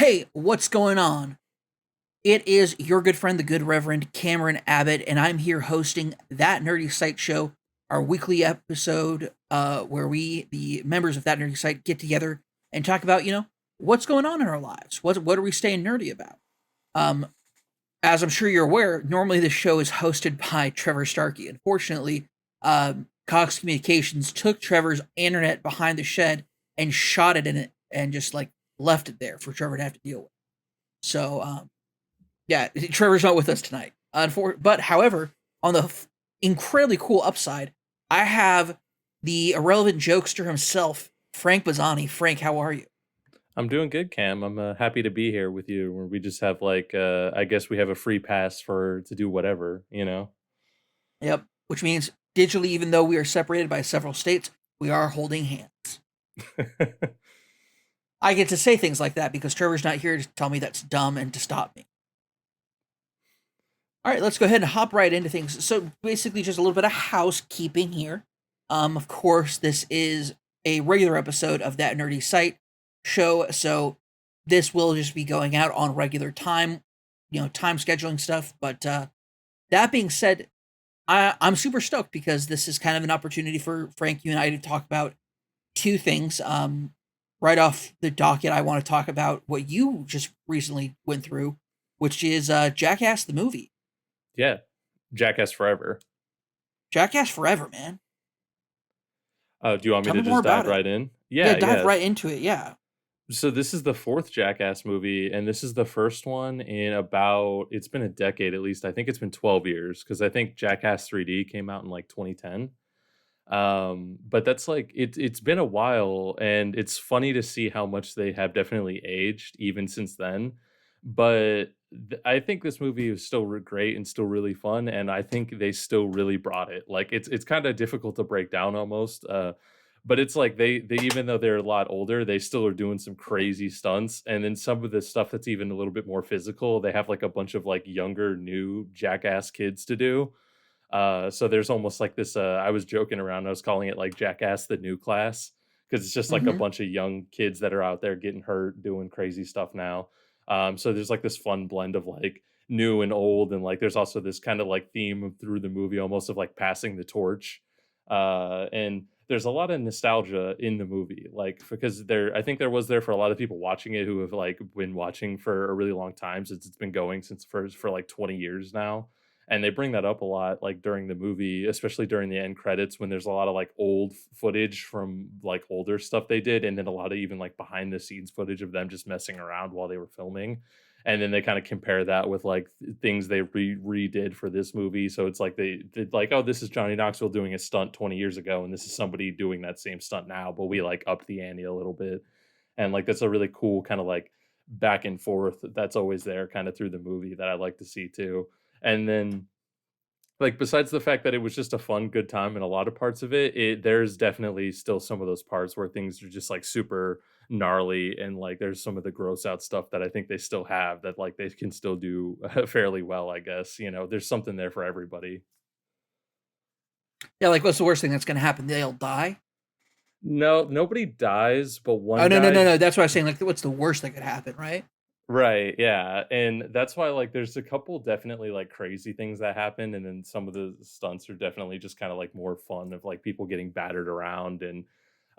Hey, what's going on? It is your good friend, the good Reverend Cameron Abbott, and I'm here hosting That Nerdy Site Show, our weekly episode where we, the members of That Nerdy Site, get together and talk about, what's going on in our lives. What are we staying nerdy about? Um, as I'm sure you're aware, normally this show is hosted by Trevor Starkey. Unfortunately, Cox Communications took Trevor's internet behind the shed and shot it in it and just like left it there for Trevor to have to deal with. So, yeah, Trevor's not with us tonight. But however, on the incredibly cool upside, I have the irrelevant jokester himself, Frank Bazzani. Frank, how are you? I'm doing good, Cam. I'm happy to be here with you. Where we just have I guess we have a free pass for to do whatever. Yep. Which means digitally, even though we are separated by several states, we are holding hands. I get to say things like that because Trevor's not here to tell me that's dumb and to stop me. All right, let's go ahead and hop right into things. So basically, just a little bit of housekeeping here. Of course, this is a regular episode of That Nerdy Site show, so this will just be going out on regular time, time scheduling stuff. But that being said, I'm super stoked because this is kind of an opportunity for Frank, you and I to talk about two things. Right off the docket, I want to talk about what you just recently went through, which is Jackass the movie. Yeah, Jackass Forever. Jackass Forever, man. Do you want me Tell to me more just dive about it. right in? Yeah, Yeah, dive yeah. right into it. Yeah. So this is the fourth Jackass movie, and this is the first one in it's been a decade at least. I think it's been 12 years because I think Jackass 3D came out in like 2010. But that's it's been a while, and it's funny to see how much they have definitely aged even since then. But I think this movie is still great and still really fun, and I think they still really brought it. Like it's kind of difficult to break down almost. But it's like they even though they're a lot older, they still are doing some crazy stunts, and then some of the stuff that's even a little bit more physical. They have like a bunch of like younger new jackass kids to do, so there's almost like this. I was joking around. I was calling it like Jackass the New Class because it's just like a Mm-hmm. bunch of young kids that are out there getting hurt, doing crazy stuff now. So there's like this fun blend of like new and old, and like there's also this kind of like theme through the movie, almost of like passing the torch. And there's a lot of nostalgia in the movie, like because I think there was there for a lot of people watching it who have like been watching for a really long time since it's been going since for like 20 years now, and they bring that up a lot like during the movie, especially during the end credits when there's a lot of like old footage from like older stuff they did, and then a lot of even like behind the scenes footage of them just messing around while they were filming. And then they kind of compare that with like things they redid for this movie. So it's like they did like, oh, this is Johnny Knoxville doing a stunt 20 years ago, and this is somebody doing that same stunt now, but we like upped the ante a little bit. And like that's a really cool kind of like back and forth that's always there kind of through the movie that I like to see too. And then like besides the fact that it was just a fun good time in a lot of parts of there's definitely still some of those parts where things are just like super gnarly, and like there's some of the gross out stuff that I think they still have that like they can still do fairly well, I guess. There's something there for everybody. Yeah, like what's the worst thing that's gonna happen? They'll die. No, nobody dies, but Oh one no, no, guy. no, no. That's what I was saying. Like, what's the worst that could happen? Right. Right, yeah, and that's why, like, there's a couple definitely, like, crazy things that happen, and then some of the stunts are definitely just kinda, like, more fun of, like, people getting battered around, and,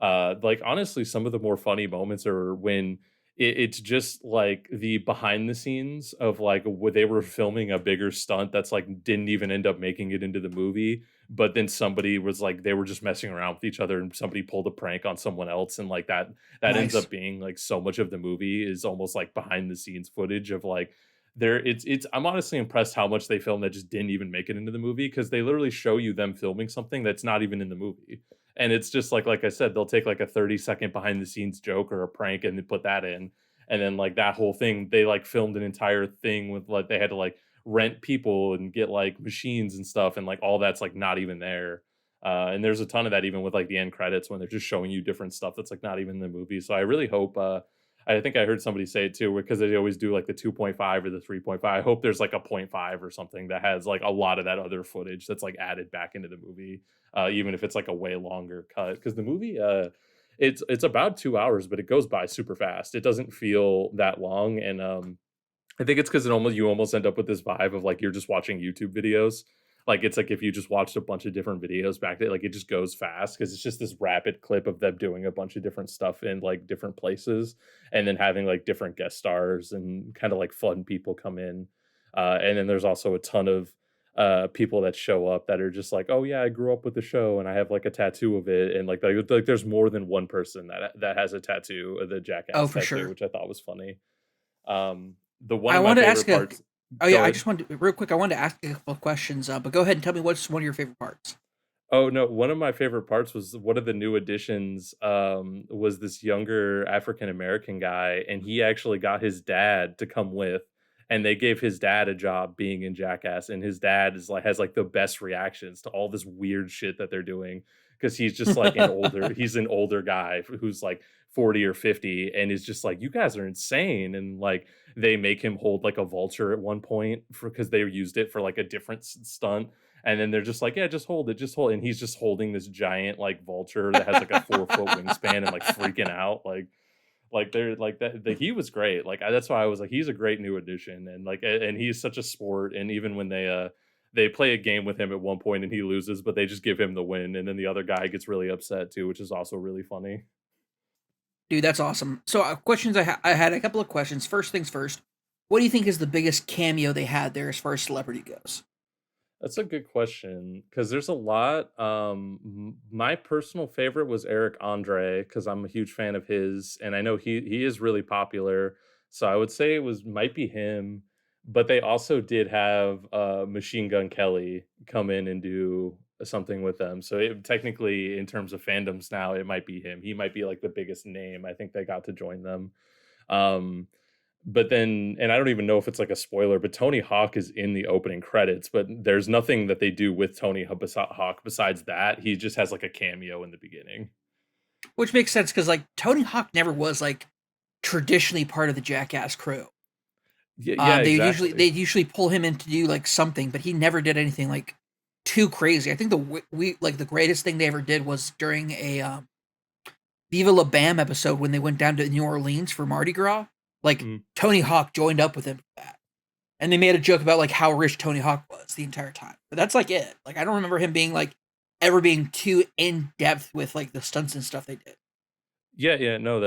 like, honestly, some of the more funny moments are when it's just, like, the behind the scenes of, like, where they were filming a bigger stunt that's, like, didn't even end up making it into the movie, but then somebody was, like they were just messing around with each other, and somebody pulled a prank on someone else, and, like, that ends Nice. up being like so much of the movie is almost like behind the scenes footage of like there it's I'm honestly impressed how much they filmed that just didn't even make it into the movie, because they literally show you them filming something that's not even in the movie. And it's just like I said, they'll take like a 30-second behind the scenes joke or a prank and then put that in, and then like that whole thing they like filmed an entire thing with like they had to like rent people and get like machines and stuff, and like all that's like not even there. And there's a ton of that even with like the end credits when they're just showing you different stuff that's like not even in the movie. So I really hope I think I heard somebody say it too, because they always do like the 2.5 or the 3.5. I hope there's like a point 0.5 or something that has like a lot of that other footage that's like added back into the movie, even if it's like a way longer cut. Because the movie, It's about 2 hours, but it goes by super fast. It doesn't feel that long, and, I think it's 'cause you almost end up with this vibe of, like, you're just watching YouTube videos. Like, it's like if you just watched a bunch of different videos back then, like, it just goes fast because it's just this rapid clip of them doing a bunch of different stuff in, like, different places, and then having, like, different guest stars and kinda, like, fun people come in. And then there's also a ton of, people that show up that are just like, "Oh, yeah, I grew up with the show, and I have, like, a tattoo of it," and, like, there's more than one person that has a tattoo, the Oh, Jackass for tattoo, sure. which I thought was funny. The one I of my wanted to favorite ask a parts. Oh, yeah, Go I ahead. just wanted to real quick, I wanted to ask you a couple of questions, but go ahead and tell me what's one of your favorite parts. Oh, no, one of my favorite parts was one of the new additions, was this younger African American guy, and he actually got his dad to come with, and they gave his dad a job being in Jackass, and his dad has, like, the best reactions to all this weird shit that they're doing because he's just, like, he's an older guy who's, like, 40 or 50 and is just like, "You guys are insane," and, like, they make him hold, like, a vulture at one point for because they used it for, like, a different stunt, and then they're just like, "Yeah, just hold it, just hold," and he's just holding this giant, like, vulture that has, like, a 4-foot wingspan and, like, freaking out, they're like, he was great, that's why I was like, "He's a great new addition," and, and he's such a sport, and even when they play a game with him at one point and he loses, but they just give him the win, and then the other guy gets really upset too, which is also really funny. Dude, that's awesome. So, questions I had a couple of questions. First things first, what do you think is the biggest cameo they had there as far as celebrity goes? That's a good question because there's a lot. My personal favorite was Eric Andre because I'm a huge fan of his, and I know he is really popular. So I would say it was might be him, but they also did have Machine Gun Kelly come in and do something with them. So technically, in terms of fandoms now, it might be him. He might be like the biggest name. I think they got to join them. Um, but then and I don't even know if it's like a spoiler, but Tony Hawk is in the opening credits, but there's nothing that they do with Hawk besides that. He just has like a cameo in the beginning. Which makes sense because like Tony Hawk never was like traditionally part of the Jackass crew. Yeah, They exactly. usually pull him in to do like something, but he never did anything like too crazy. I think we like the greatest thing they ever did was during a Viva La Bam episode when they went down to New Orleans for Mardi Gras. Like Mm. Tony Hawk joined up with him for that, and they made a joke about like how rich Tony Hawk was the entire time. But that's like it. Like I don't remember him being like ever being too in depth with like the stunts and stuff they did. Yeah, yeah, no,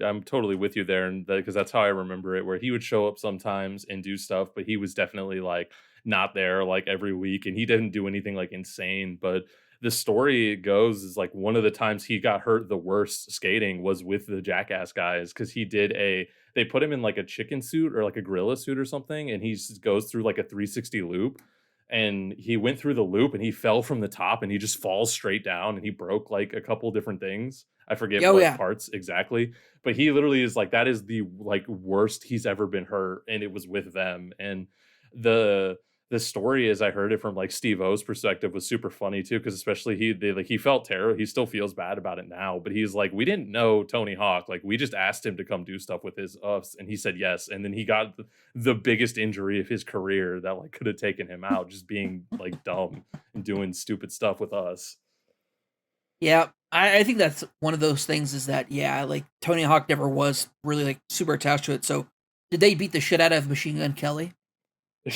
I'm totally with you there, and because that's how I remember it, where he would show up sometimes and do stuff, but he was definitely like not there like every week, and he didn't do anything like insane. But the story goes is like one of the times he got hurt the worst skating was with the Jackass guys because they put him in like a chicken suit or like a gorilla suit or something, and he just goes through like a 360 loop. And he went through the loop and he fell from the top and he just falls straight down and he broke like a couple different things. I forget Oh what yeah, parts exactly, but he literally is like that is the like worst he's ever been hurt, and it was with them. And the the story, as I heard it from like Steve O's perspective, was super funny too, because especially he felt terrible. He still feels bad about it now, but he's like, we didn't know Tony Hawk, like we just asked him to come do stuff with his us, and he said yes, and then he got the biggest injury of his career that like could have taken him out, just being like dumb and doing stupid stuff with us. yeah. I think that's one of those things is that yeah, like Tony Hawk never was really like super attached to it. So did they beat the shit out of Machine Gun Kelly?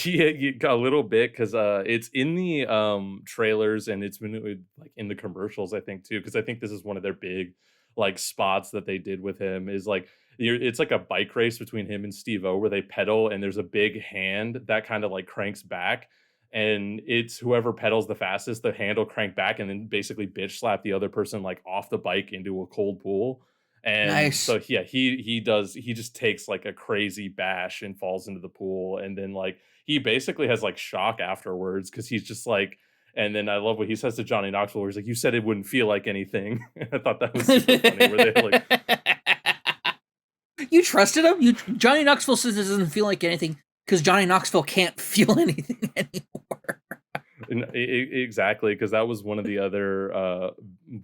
Yeah, a little bit because it's in the, trailers and it's been, like, in the commercials, I think, too. Because I think this is one of their big, like, spots that they did with him is, like, it's like a bike race between him and Steve-O where they pedal and there's a big hand that kinda, like, cranks back, and it's whoever pedals the fastest, the hand will crank back and then basically bitch slap the other person, like, off the bike into a cold pool, and Nice. so, yeah, he just takes, like, a crazy bash and falls into the pool, and then, like, he basically has, like, shock afterwards because he's just like and then I love what he says to Johnny Knoxville where he's like, "You said it wouldn't feel like anything." I thought that was super funny where they, like You trusted him? You Johnny Knoxville says it doesn't feel like anything because Johnny Knoxville can't feel anything anymore. exactly, because that was one of the other,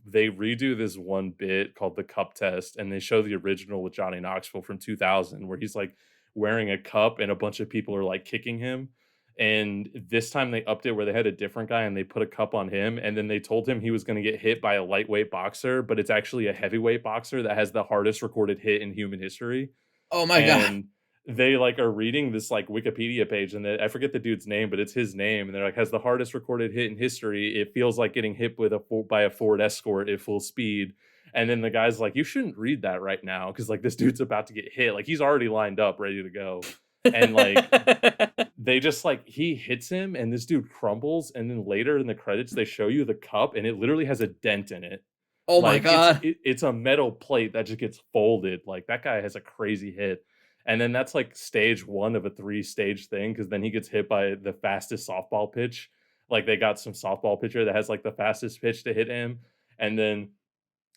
they redo this one bit called The Cup Test, and they show the original with Johnny Knoxville from 2000 where he's, like, wearing a cup and a bunch of people are, like, kicking him, And this time they upped it where they had a different guy and they put a cup on him, and then they told him he was gonna get hit by a lightweight boxer, but it's actually a heavyweight boxer that has the hardest recorded hit in human history. Oh my god. And they, like, are reading this, like, Wikipedia page, and I forget the dude's name, but it's his name, and they're like, "Has the hardest recorded hit in history. It feels like getting hit with by a Ford Escort at full speed." And then the guy's like, "You shouldn't read that right now, because like, this dude's about to get hit." Like, he's already lined up, ready to go. And, like, they just, like he hits him, and this dude crumbles, and then later in the credits, they show you the cup, and it literally has a dent in it. Oh my Like, god. it's a metal plate that just gets folded. Like, that guy has a crazy hit. And then that's, like, stage 1 of a 3-stage thing, because then he gets hit by the fastest softball pitch. Like, they got some softball pitcher that has, like, the fastest pitch to hit him, and then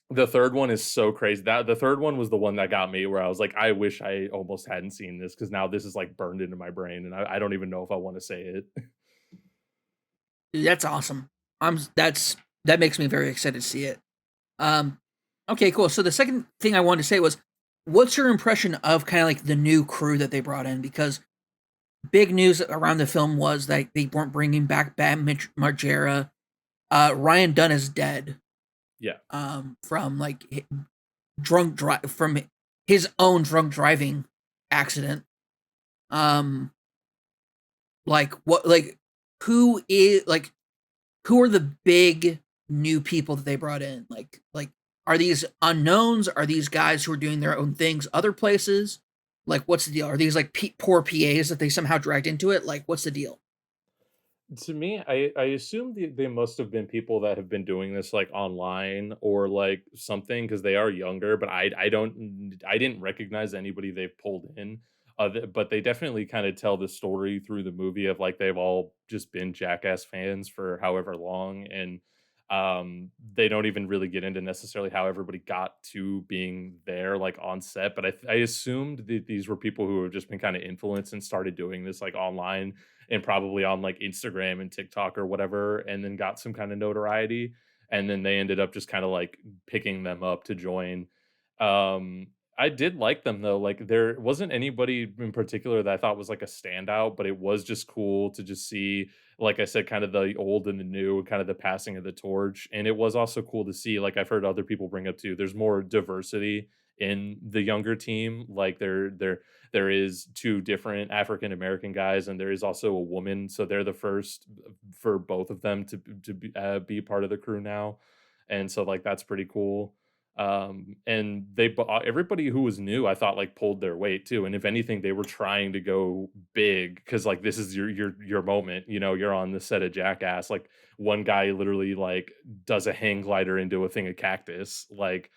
the 3rd one is so crazy. That the 3rd one was the one that got me, where I was like, "I wish I almost hadn't seen this, because now this is, like, burned into my brain, and I don't even know if I wanna say it." Dude, that's awesome. That makes me very excited to see it. Um, okay, cool. So the second thing I wanted to say was, what's your impression of kind of like the new crew that they brought in? Because big news around the film was that they weren't bringing back Bam Margera. Ryan Dunn is dead. Yeah. From like from his own drunk driving accident. Um, like what like who is like who are the big new people that they brought in? Like are these unknowns? Are these guys who are doing their own things other places? Like what's the deal? Are these like poor PAs that they somehow dragged into it? Like what's the deal? To me, I assume they must have been people that have been doing this, like, online or, like, something, because they are younger, but I didn't recognize anybody they've pulled in, but they definitely kinda tell the story through the movie of, like, they've all just been Jackass fans for however long, and, they don't even really get into necessarily how everybody got to being there, like, on set, but I assumed that these were people who have just been kinda influenced and started doing this, like, online and probably on like Instagram and TikTok or whatever, and then got some kind of notoriety. And then they ended up just kind of like picking them up to join. Um, I did like them though. Like, there wasn't anybody in particular that I thought was like a standout, but it was just cool to just see, like I said, kind of the old and the new, kind of the passing of the torch. And it was also cool to see, like I've heard other people bring up too, there's more diversity in the younger team. Like there is 2 different African American guys, and there is also a woman, so they're the first for both of them be part of the crew now, and so, like, that's pretty cool. And everybody who was new, I thought, like, pulled their weight too, and if anything, they were trying to go big, because like, this is your moment, you're on the set of Jackass. Like, one guy literally, like, does a hang glider into a thing of cactus, like,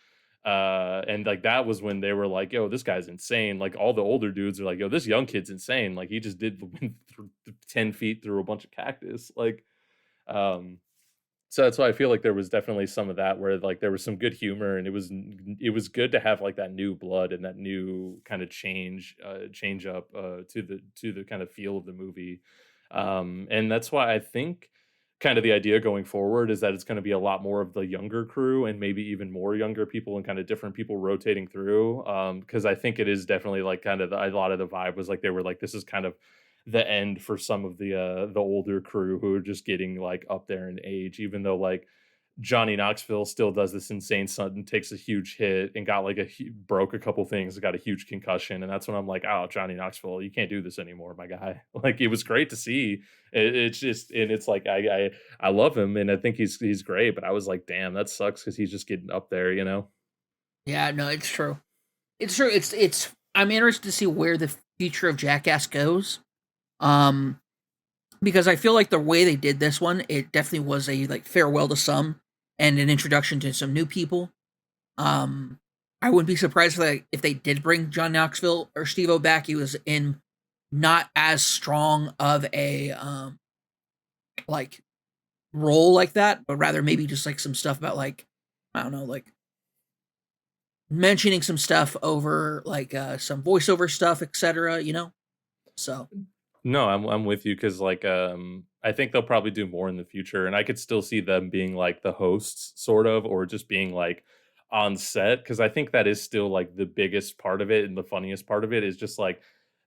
and like that was when they were like, "Yo, this guy's insane." Like, all the older dudes are like, "Yo, this young kid's insane. Like, he just did went through 10 feet through a bunch of cactus." Like, um, so that's why I feel like there was definitely some of that, where like there was some good humor, and it was good to have like that new blood and that new kind of change up to the kind of feel of the movie. And that's why I think kind of the idea going forward is that it's going to be a lot more of the younger crew, and maybe even more younger people and kind of different people rotating through. Because I think it is definitely like kind of a lot of the vibe was like they were like, this is kind of the end for some of the older crew who are just getting like up there in age, even though like Johnny Knoxville still does this insane stunt and takes a huge hit and got like broke a couple things, got a huge concussion, and that's when I'm like, oh, Johnny Knoxville, you can't do this anymore, my guy. Like, it was great to see. It's just, and it's like I love him, and I think he's great, but I was like, damn, that sucks, because he's just getting up there. Yeah, no, it's true. It's true. It's I'm interested to see where the future of Jackass goes. Um because I feel like the way they did this one, it definitely was a like farewell to some and an introduction to some new people. Um, I wouldn't be surprised if they did bring John Knoxville or Steve-O back. He was in not as strong of a like role like that, but rather maybe just like some stuff about like I don't know, like mentioning some stuff over like some voiceover stuff, etc. So No, I'm with you, because like I think they'll probably do more in the future, and I could still see them being like the hosts sort of, or just being like on set, because I think that is still like the biggest part of it, and the funniest part of it is just like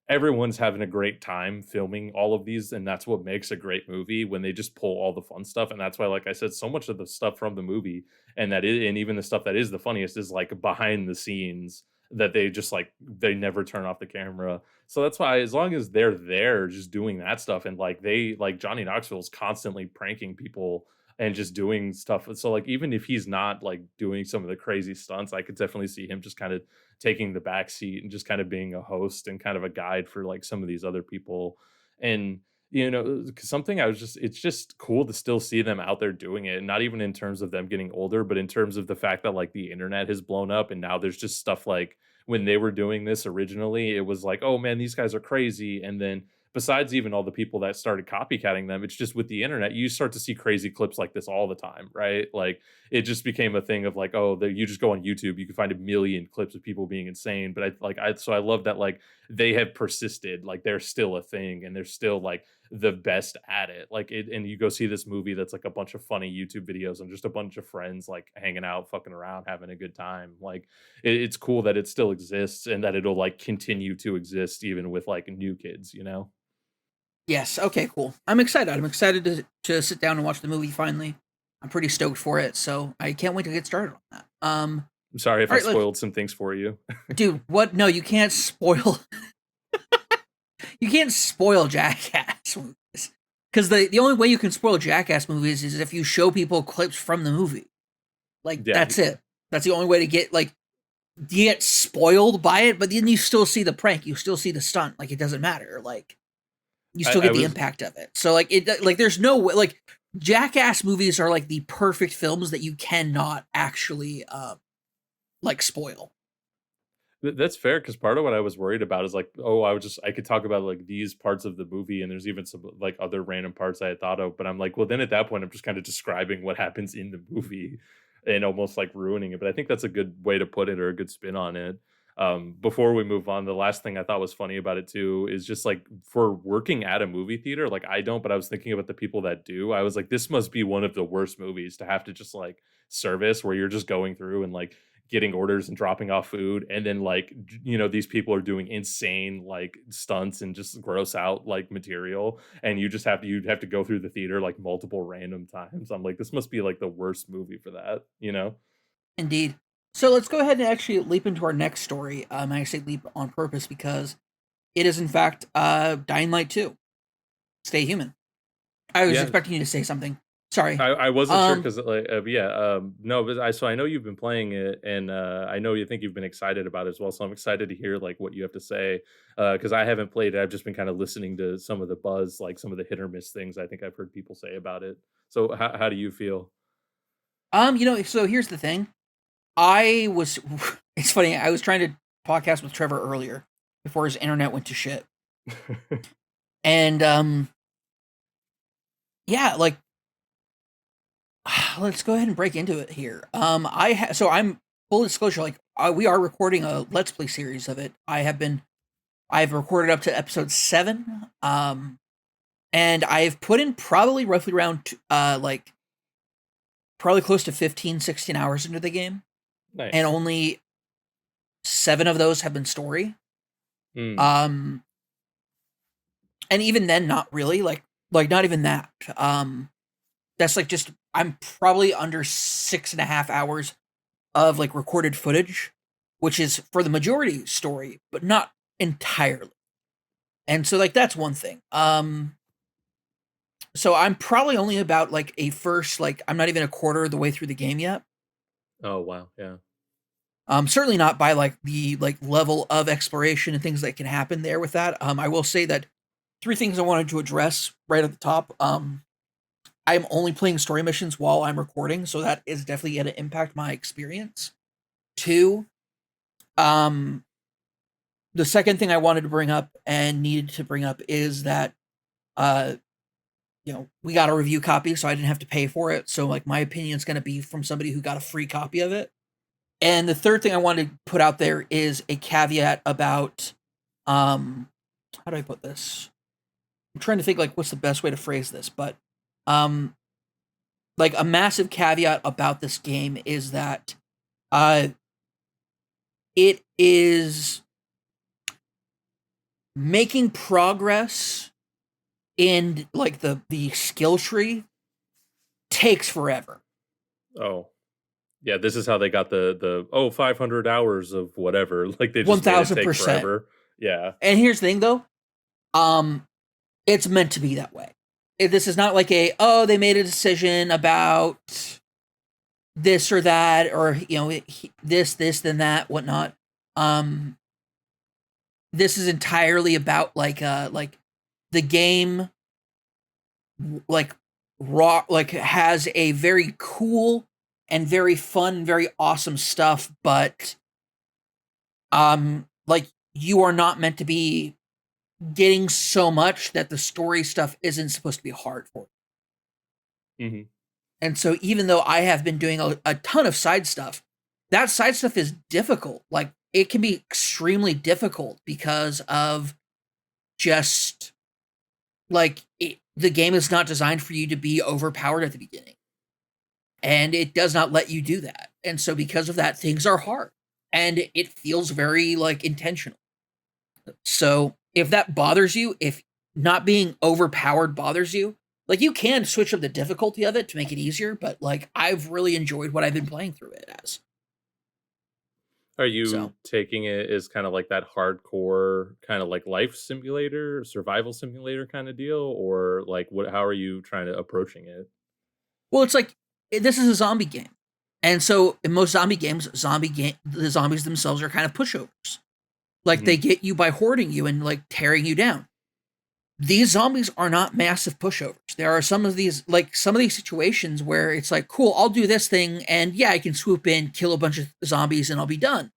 everyone's having a great time filming all of these, and that's what makes a great movie when they just pull all the fun stuff. And that's why, like I said, so much of the stuff from the movie and even the stuff that is the funniest is like behind the scenes that they just like they never turn off the camera. So that's why as long as they're there just doing that stuff and like they like Johnny Knoxville's constantly pranking people and just doing stuff. So like even if he's not like doing some of the crazy stunts, I could definitely see him just kind of taking the back seat and just kind of being a host and kind of a guide for like some of these other people. And something I was just it's just cool to still see them out there doing it, and not even in terms of them getting older, but in terms of the fact that like the internet has blown up and now there's just stuff like when they were doing this originally, it was like, oh man, these guys are crazy. And then besides even all the people that started copycatting them, it's just with the internet, you start to see crazy clips like this all the time, right? Like it just became a thing of like, oh, you just go on YouTube, you can find a million clips of people being insane. But so I love that like they have persisted, like they're still a thing and they're still like the best at it. Like it, and you go see this movie that's like a bunch of funny YouTube videos and just a bunch of friends like hanging out, fucking around, having a good time. Like it's cool that it still exists and that it'll like continue to exist even with like new kids, you know? Yes. Okay. Cool. I'm excited. I'm excited to sit down and watch the movie finally. I'm pretty stoked for it, so I can't wait to get started on that. I'm sorry if All I right, spoiled some things for you. dude. What? No, you can't spoil. You can't spoil Jackass movies because the only way you can spoil Jackass movies is if you show people clips from the movie. Like Yeah, that's it. That's the only way to get like you get spoiled by it, but then you still see the prank, you still see the stunt. Like it doesn't matter. Like you still I get the was impact of it. So like there's no way like Jackass movies are like the perfect films that you cannot actually like spoil. That's fair because part of what I was worried about is like, oh, I could talk about like these parts of the movie, and there's even some like other random parts I had thought of, but I'm like, well, then at that point, I'm just kind of describing what happens in the movie and almost like ruining it. But I think that's a good way to put it or a good spin on it. Before we move on, the last thing I thought was funny about it too is just like for working at a movie theater, like I don't, but I was thinking about the people that do. I was like, this must be one of the worst movies to have to just like service where you're just going through and like getting orders and dropping off food, and then like these people are doing insane like stunts and just gross out like material, and you'd have to go through the theater like multiple random times. I'm like, this must be like the worst movie for that. Indeed. So let's go ahead and actually leap into our next story. I say leap on purpose because it is in fact Dying Light 2. Stay Human. I was Yeah, expecting you to say something. Sorry. I wasn't sure Um because like yeah, no, but I know you've been playing it, and I know you think you've been excited about it as well, so I'm excited to hear like what you have to say, because I haven't played it. I've just been kind of listening to some of the buzz, like some of the hit or miss things I think I've heard people say about it. So how do you feel? so here's the thing. I was it's funny, I was trying to podcast with Trevor earlier before his internet went to shit. And yeah, like let's go ahead and break into it here. So I'm full disclosure, like we are recording a Let's Play series of it. I've recorded up to episode 7. And I've put in probably roughly around like probably close to 15, 16 hours into the game, and Nice. only 7 of those have been story. Mm. Um, and even then, not really. Like not even that. That's like just I'm probably under 6.5 hours of like recorded footage, which is for the majority story, but not entirely. And so like that's one thing. So I'm probably only about like a first like I'm not even a quarter of the way through the game yet. Oh wow, yeah. Certainly not by like the like level of exploration and things that can happen there with that. I will say that 3 things I wanted to address right at the top. I'm only playing story missions while I'm recording, so that is definitely going to impact my experience. 2, um, the second thing I wanted to bring up and needed to bring up is that uh, we got a review copy, so I didn't have to pay for it. So like my opinion is going to be from somebody who got a free copy of it. And the third thing I wanted to put out there is a caveat about how do I put this? I'm trying to think like what's the best way to phrase this, but um like a massive caveat about this game is that uh it is making progress in like the skill tree takes forever. Oh, yeah, this is how they got the 500 hours of whatever. Like they One just made it thousand take percent. forever. Yeah. And here's the thing, though, um, it's meant to be that way. This is not like they made a decision about this or that, or this, then that, whatnot. Um, this is entirely about like the game, like raw, like has a very cool and very fun, very awesome stuff, but like you are not meant to be getting so much that the story stuff isn't supposed to be hard for you. Hmm. And so even though I have been doing a ton of side stuff, that side stuff is difficult. Like it can be extremely difficult because of just the game is not designed for you to be overpowered at the beginning. And it does not let you do that. And so because of that, things are hard. And it feels very like intentional. So if that bothers you, if not being overpowered bothers you, like you can switch up the difficulty of it to make it easier, but like I've really enjoyed what I've been playing through it as. Are you So, taking it as kind of like that hardcore kind of like life simulator, survival simulator kind of deal, or like what? How are you trying to approaching it? well, it's like this is a zombie game. And so in most zombie games, the zombies themselves are kind of pushovers. Like Hmm. they get you by hoarding you and like tearing you down. These zombies are not massive pushovers. There are some of these situations where it's like, cool, I'll do this thing and yeah, I can swoop in, kill a bunch of zombies and I'll be done.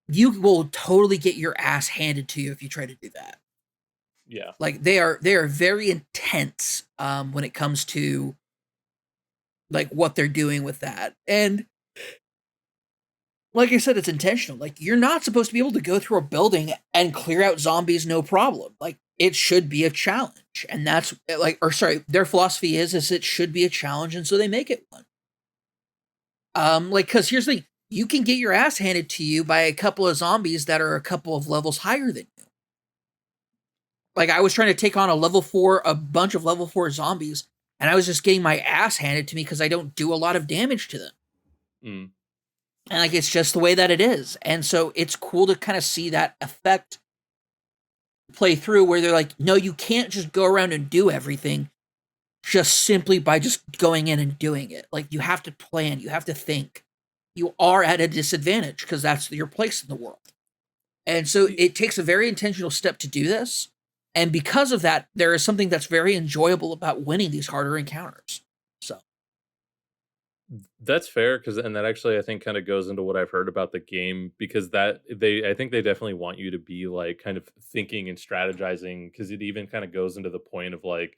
You will totally get your ass handed to you if you try to do that. Yeah. Like they are very intense when it comes to like what they're doing with that. And like I said, it's intentional. Like you're not supposed to be able to go through a building and clear out zombies no problem. Like it should be a challenge, and that's their philosophy is it should be a challenge, and so they make it one. Like because here's the thing: you can get your ass handed to you by a couple of zombies that are a couple of levels higher than you. Like I was trying to take on a bunch of level 4 zombies, and I was just getting my ass handed to me because I don't do a lot of damage to them. Mm. And like it's just the way that it is. And so it's cool to kind of see that effect play through where they're like, no, you can't just go around and do everything just simply by just going in and doing it. Like you have to plan, you have to think. You are at a disadvantage because that's your place in the world. And so it takes a very intentional step to do this. And because of that, there is something that's very enjoyable about winning these harder encounters. So That's fair because and that actually I think kind of goes into what I've heard about the game because that they I think they definitely want you to be like kind of thinking and strategizing because it even kind of goes into the point of like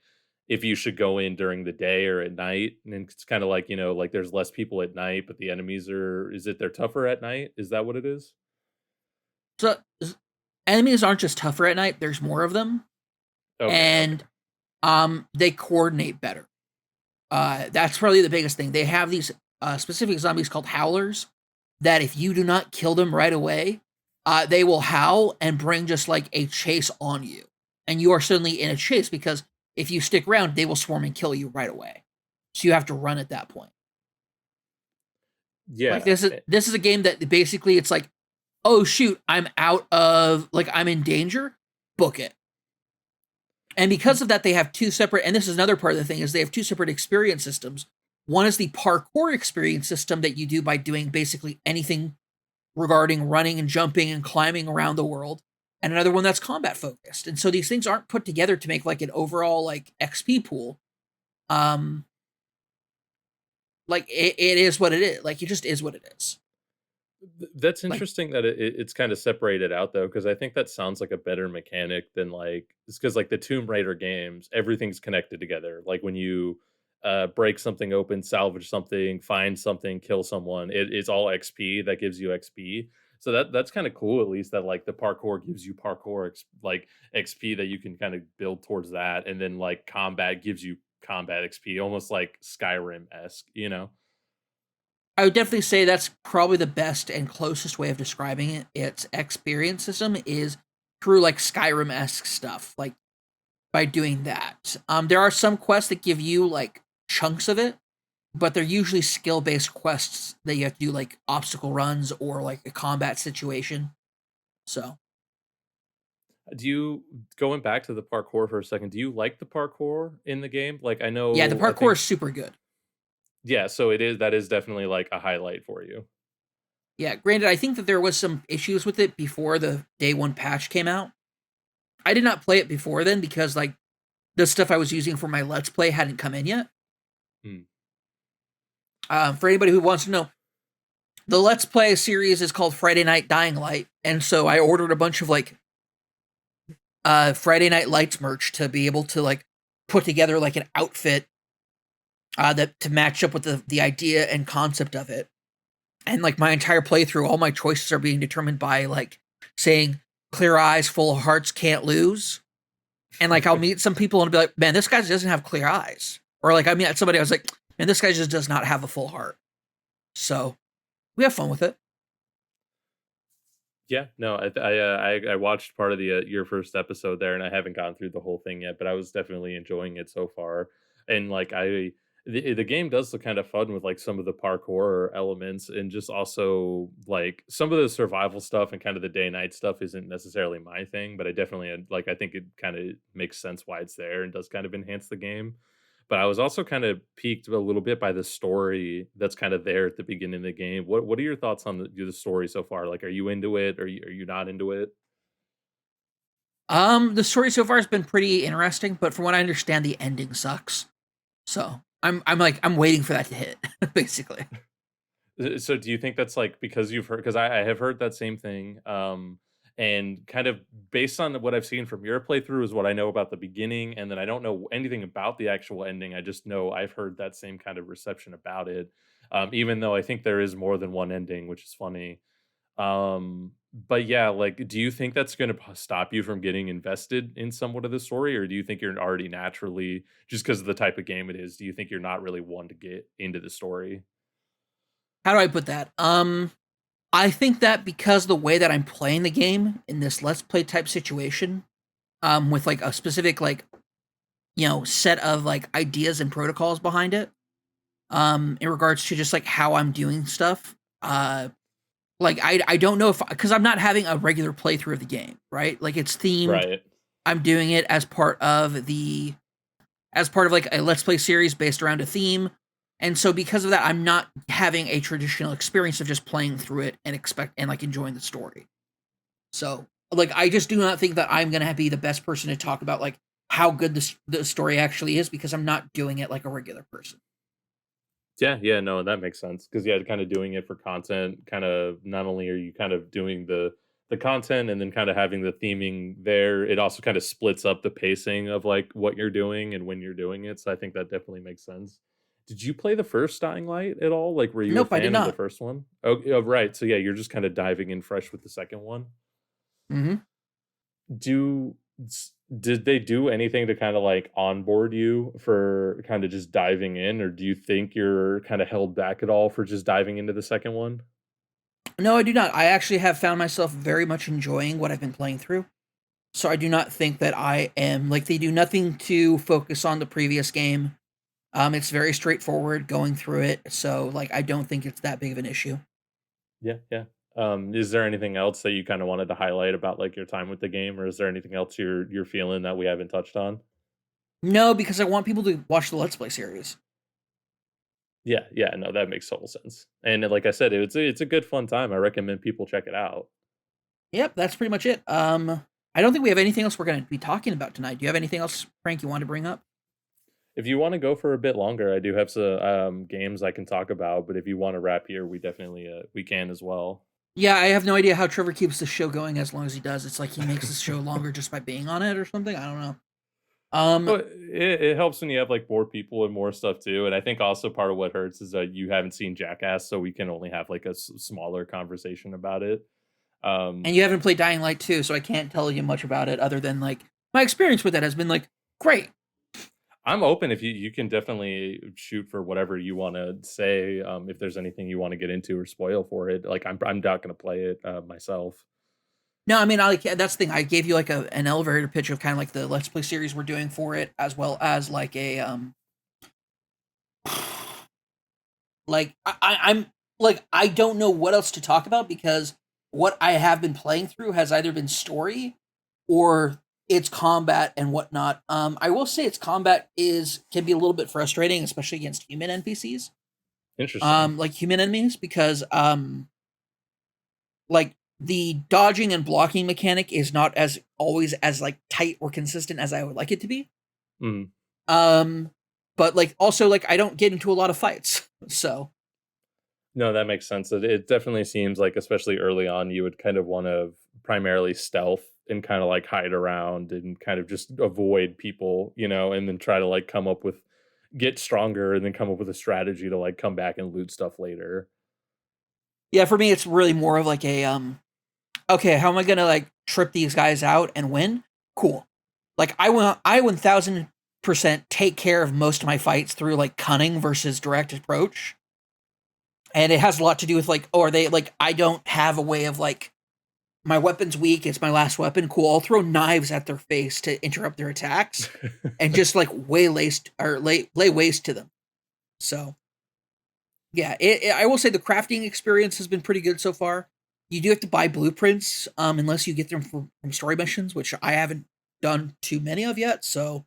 if you should go in during the day or at night and it's kind of like like there's less people at night but the enemies are is it they're tougher at night, is that what it is? so enemies aren't just tougher at night, there's more of them. Okay, okay. And they coordinate better. That's probably the biggest thing. They have these specific zombies called howlers that if you do not kill them right away, they will howl and bring just like a chase on you. And you are suddenly in a chase because if you stick around, they will swarm and kill you right away. So you have to run at that point. Like Yeah. this is a game that basically it's like, oh shoot, I'm in danger, book it. And because of that, they have two separate, and this is another part of the thing, is they have two separate experience systems. One is the parkour experience system that you do by doing basically anything regarding running and jumping and climbing around the world, and another one that's combat focused. And so these things aren't put together to make like an overall like XP pool. Um, like it is what it is. Like it just is what it is. That's Like interesting that it's kind of separated out though, because I think that sounds like a better mechanic than like it's because like the Tomb Raider games, everything's connected together. Like when you break something open, salvage something, find something, kill someone, it's all XP that gives you XP. So that's kind of cool, at least that like the parkour gives you like XP that you can kind of build towards that, and then like combat gives you combat XP, almost like Skyrim esque. I would definitely say that's probably the best and closest way of describing it. Its experience system is through like Skyrim-esque stuff, like by doing that. There are some quests that give you like chunks of it, but they're usually skill-based quests that you have to do like obstacle runs or like a combat situation. So Do you going back to the parkour for a second, do you like the parkour in the game? Like I yeah, the know I parkour think is super good. yeah, so it is that is definitely like a highlight for you. Yeah, granted, I think that there was some issues with it before the day one patch came out. I did not play it before then because like the stuff I was using for my Let's Play hadn't come in yet. Hmm. For anybody who wants to know, the Let's Play series is called Friday Night Dying Light, and so I ordered a bunch of like Friday Night Lights merch to be able to like put together like an outfit that to match up with the idea and concept of it. And like my entire playthrough, all my choices are being determined by like saying clear eyes, full hearts, can't lose. And like I'll meet some people and be like, man, this guy doesn't have clear eyes. Or like I meet somebody, I was like, man, this guy just does not have a full heart. So we have fun with it. Yeah, no, I watched part of the your first episode there, and I haven't gone through the whole thing yet, but I was definitely enjoying it so far. And like the game does look kind of fun with like some of the parkour elements, and just also like some of the survival stuff and kind of the day night stuff isn't necessarily my thing, but I definitely like I think it kind of makes sense why it's there and does kind of enhance the game. But I was also kind of piqued a little bit by the story that's kind of there at the beginning of the game. What are your thoughts on the story so far? Like, are you into it? Are you not into it? The story so far has been pretty interesting, but from what I understand, the ending sucks. So I'm like I'm waiting for that to hit, basically. So do you think that's like because you've heard because I have heard that same thing. And kind of based on what I've seen from your playthrough is what I know about the beginning, and then I don't know anything about the actual ending. I just know I've heard that same kind of reception about it. Even though I think there is more than one ending, which is funny. But yeah, like, do you think that's gonna stop you from getting invested in somewhat of the story, or do you think you're already naturally just because of the type of game it is? Do you think you're not really one to get into the story? How do I put that? I think that because the way that I'm playing the game in this let's play type situation, with like a specific like set of like ideas and protocols behind it, in regards to just like how I'm doing stuff. Like I don't know if because I'm not having a regular playthrough of the game, right? Like it's themed. Right. I'm doing it as part of like a let's play series based around a theme. And so because of that, I'm not having a traditional experience of just playing through it and like enjoying the story. So like I just do not think that I'm gonna be the best person to talk about like how good the story actually is because I'm not doing it like a regular person. Yeah, yeah, no, that makes sense. Because yeah, kind of doing it for content, kind of not only are you kind of doing the content and then kind of having the theming there, it also kind of splits up the pacing of like what you're doing and when you're doing it. So I think that definitely makes sense. Did you play the first Dying Light at all? Like, were you a Nope, I did fan of the not. first one? Oh, yeah, right. So yeah, you're just kind of diving in fresh with the second one. Mm-hmm. Do did they do anything to kinda, like, onboard you for kinda just diving in, or do you think you're kinda held back at all for just diving into the second one? No, I do not. I actually have found myself very much enjoying what I've been playing through. So I do not think that I am like they do nothing to focus on the previous game. It's very straightforward going through it. So like I don't think it's that big of an issue. Yeah, yeah. Is there anything else that you kinda wanted to highlight about, like, your time with the game, or is there anything else you're feeling that we haven't touched on? No, because I want people to watch the Let's Play series. Yeah, yeah, no, that makes total sense. And like I said, it's a good fun time. I recommend people check it out. Yep, that's pretty much it. I don't think we have anything else we're going to be talking about tonight. Do you have anything else, Frank, you want to bring up? If you wanna go for a bit longer, I do have some, games I can talk about, but if you wanna wrap here, we definitely, we can as well. Yeah, I have no idea how Trevor keeps the show going as long as he does. It's like he makes the show longer just by being on it or something. I don't know. Um, Well, it helps when you have, like, more people and more stuff too, and I think also part of what hurts is that you haven't seen Jackass, so we can only have, like, a smaller conversation about it. and Um, you haven't played Dying Light 2, so I can't tell you much about it other than like my experience with it has been like great. I'm open if you can definitely shoot for whatever you wanna say, if there's anything you wanna get into or spoil for it, like, I'm not gonna play it, myself. No, I mean, that's the thing. I gave you like an elevator pitch of kind of like the Let's Play series we're doing for it, as well as like like I'm like I don't know what else to talk about because what I have been playing through has either been story or its combat and whatnot. I will say its combat is can be a little bit frustrating, especially against human NPCs. Interesting. Like human enemies, because like the dodging and blocking mechanic is not as always as like tight or consistent as I would like it to be. Mm. Um, but like also like I don't get into a lot of fights, so No, that makes sense. It definitely seems like, especially early on, you would kind of want to primarily stealth and kind of like hide around and kind of just avoid people, and then try to like come up with get stronger and then come up with a strategy to like come back and loot stuff later. yeah, for me it's really more of like a okay, how am I gonna like trip these guys out and win? Cool. Like I 1000% take care of most of my fights through like cunning versus direct approach. And it has a lot to do with like, oh, are they like I don't have a way of like my weapon's weak, it's my last weapon. Cool. I'll throw knives at their face to interrupt their attacks and just like lay waste to them. So yeah, I will say the crafting experience has been pretty good so far. You do have to buy blueprints, unless you get them from story missions, which I haven't done too many of yet. So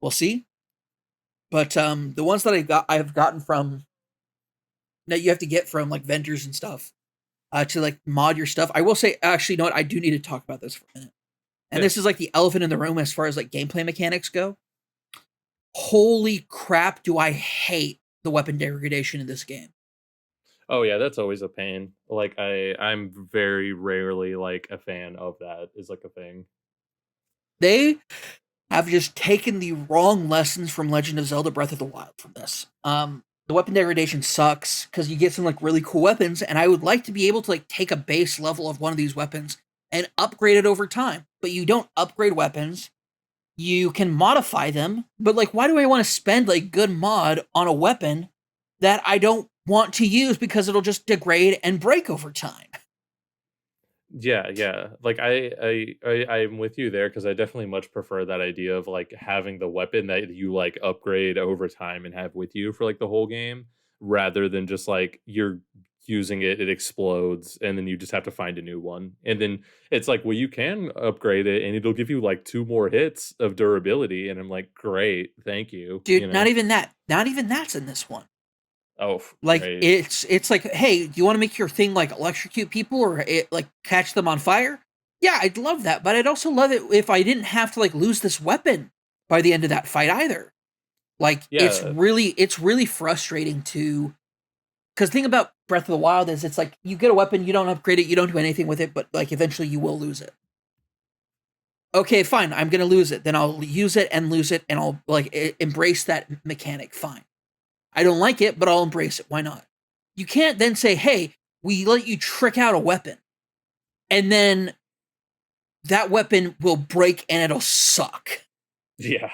we'll see. But the ones that I've gotten from that you have to get from like vendors and stuff to like mod your stuff. I will say, actually, you know what? I do need to talk about this for a minute. And Yeah. this is like the elephant in the room as far as like gameplay mechanics go. Holy crap, do I hate the weapon degradation in this game. Oh yeah, that's always a pain. Like I'm very rarely like a fan of that is like a thing. They have just taken the wrong lessons from Legend of Zelda Breath of the Wild from this. The weapon degradation sucks because you get some like really cool weapons, and I would like to be able to like take a base level of one of these weapons and upgrade it over time. But you don't upgrade weapons. You can modify them, but like, why do I want to spend like good mod on a weapon that I don't want to use because it'll just degrade and break over time? Yeah, yeah. Like I'm with you there because I definitely much prefer that idea of like having the weapon that you like upgrade over time and have with you for like the whole game, rather than just like you're using it, it explodes, and then you just have to find a new one. And then it's like, well, you can upgrade it and it'll give you like two more hits of durability. And I'm like, great, thank you. Dude, not even that. Not even that's in this one. Oh, Like great. it's like, hey, do you want to make your thing like electrocute people or it like catch them on fire? Yeah, I'd love that, but I'd also love it if I didn't have to like lose this weapon by the end of that fight either. Like Yeah, it's really frustrating to because the thing about Breath of the Wild is it's like you get a weapon, you don't upgrade it, you don't do anything with it, but like eventually you will lose it. Okay, fine, I'm gonna lose it. Then I'll use it and lose it, and I'll like embrace that mechanic. Fine. I don't like it, but I'll embrace it. Why not? You can't then say, hey, we let you trick out a weapon, and then that weapon will break and it'll suck. yeah.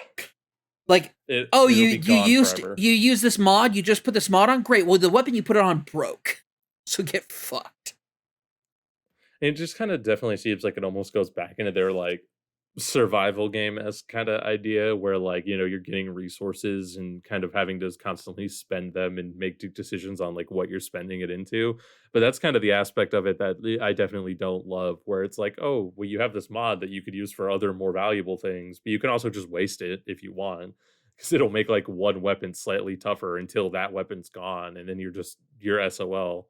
Like, It oh, it'll be gone forever. you use this mod, you just put this mod on? Great. Well, the weapon you put it on broke. So get fucked. It just kind of definitely seems like it almost goes back into their like survival game as kind of idea where like you're getting resources and kind of having to constantly spend them and make decisions on like what you're spending it into. But that's kind of the aspect of it that I definitely don't love, where it's like, oh well, you have this mod that you could use for other more valuable things, but you can also just waste it if you want, because it'll make like one weapon slightly tougher until that weapon's gone, and then you're SOL.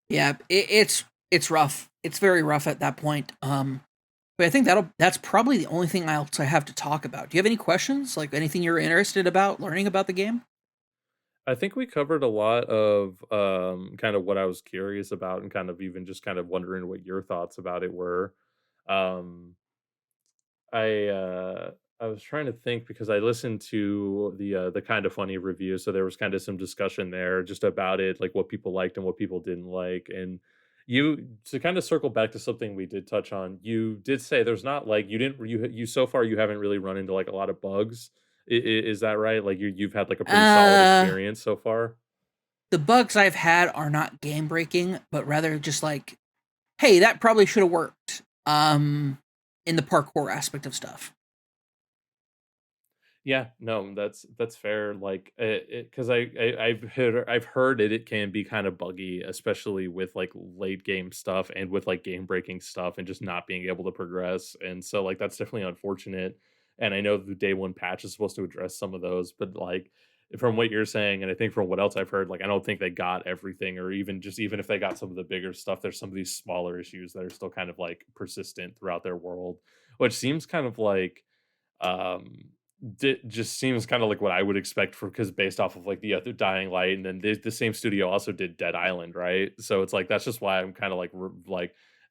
Yeah, it's rough. It's very rough at that point. But I think that's probably the only thing else I have to talk about. Do you have any questions? Like anything you're interested about learning about the game? I think we covered a lot of kind of what I was curious about, and kind of even just kind of wondering what your thoughts about it were. Um, I was trying to think because I listened to the kind of funny review, so there was kind of some discussion there just about it, like what people liked and what people didn't like. And you to kind of circle back to something we did touch on, you did say there's not like you so far you haven't really run into like a lot of bugs. Is that right? Like you've had like a pretty solid Uh, experience so far. the bugs I've had are not game breaking, but rather just like hey, that probably should have worked. In the parkour aspect of stuff. Yeah, no, that's fair. Like, because I've heard it can be kind of buggy, especially with like late game stuff and with like game breaking stuff, and just not being able to progress. And so like that's definitely unfortunate. And I know the day one patch is supposed to address some of those, but like from what you're saying, and I think from what else I've heard, like I don't think they got everything, or even if they got some of the bigger stuff, there's some of these smaller issues that are still kind of like persistent throughout their world, which seems kind of like um just seems kind of like what I would expect for, because based off of like the other Dying Light, and then the same studio also did Dead Island, right? So it's like that's just why I'm kind of like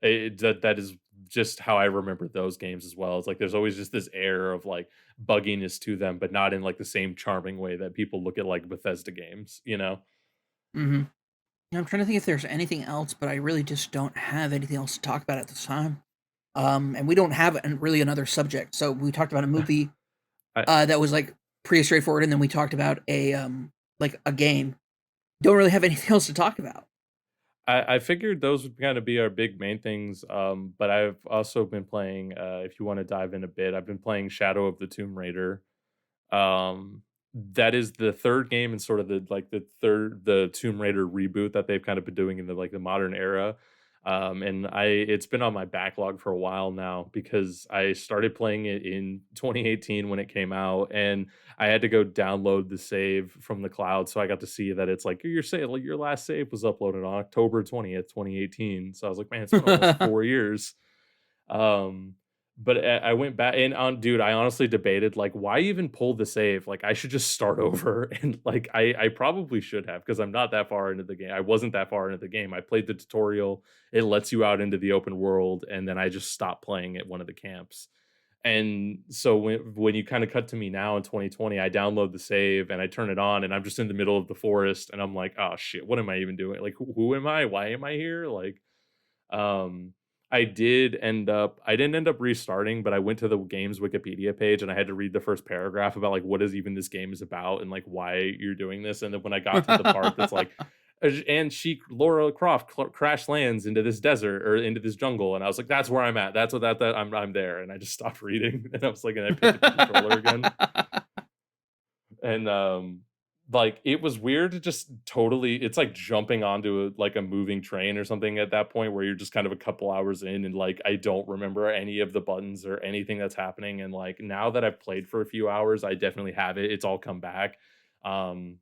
that is just how I remember those games as well. It's like there's always just this air of like bugginess to them, but not in like the same charming way that people look at like Bethesda games, you know? Mm-hmm. I'm trying to think if there's anything else, but I really just don't have anything else to talk about at this time. And we don't have really another subject. So we talked about a movie I that was like pretty straightforward, and then we talked about a like a game. Don't really have anything else to talk about. I figured those would kind of be our big main things, but I've also been playing. If you want to dive in a bit, I've been playing Shadow of the Tomb Raider. That is the third game and sort of the Tomb Raider reboot that they've kind of been doing in the modern era. And it's been on my backlog for a while now because I started playing it in 2018 when it came out, and I had to go download the save from the cloud, so I got to see that it's like your last save was uploaded on October 20th, 2018. So I was like, man, it's been almost 4 years. Um, but I went back and dude, I honestly debated like why even pull the save? Like I should just start over, and like I probably should have, because I'm not that far into the game. I wasn't that far into the game. I played the tutorial. It lets you out into the open world, and then I just stopped playing at one of the camps. And so when you kind of cut to me now in 2020, I download the save and I turn it on, and I'm just in the middle of the forest, and I'm like, oh shit, what am I even doing? Like who am I? Why am I here? Like um, I didn't end up restarting, but I went to the game's Wikipedia page, and I had to read the first paragraph about like what is even this game is about and like why you're doing this. And then when I got to the part that's like, and she Laura Croft crash lands into this desert or into this jungle, and I was like, that's where I'm at. That's what that I'm there, and I just stopped reading, and I was like, and I picked up the controller again, and like it was weird to just totally, it's like jumping onto like a moving train or something at that point, where you're just kind of a couple hours in, and like I don't remember any of the buttons or anything that's happening. And like now that I've played for a few hours, I definitely have it's all come back. um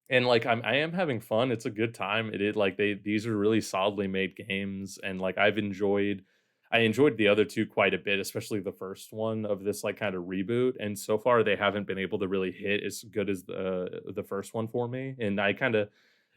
and like I am having fun. It's a good time. It is like these are really solidly made games, and like I enjoyed the other two quite a bit, especially the first one of this like kind of reboot. And so far they haven't been able to really hit as good as the first one for me. And I kind of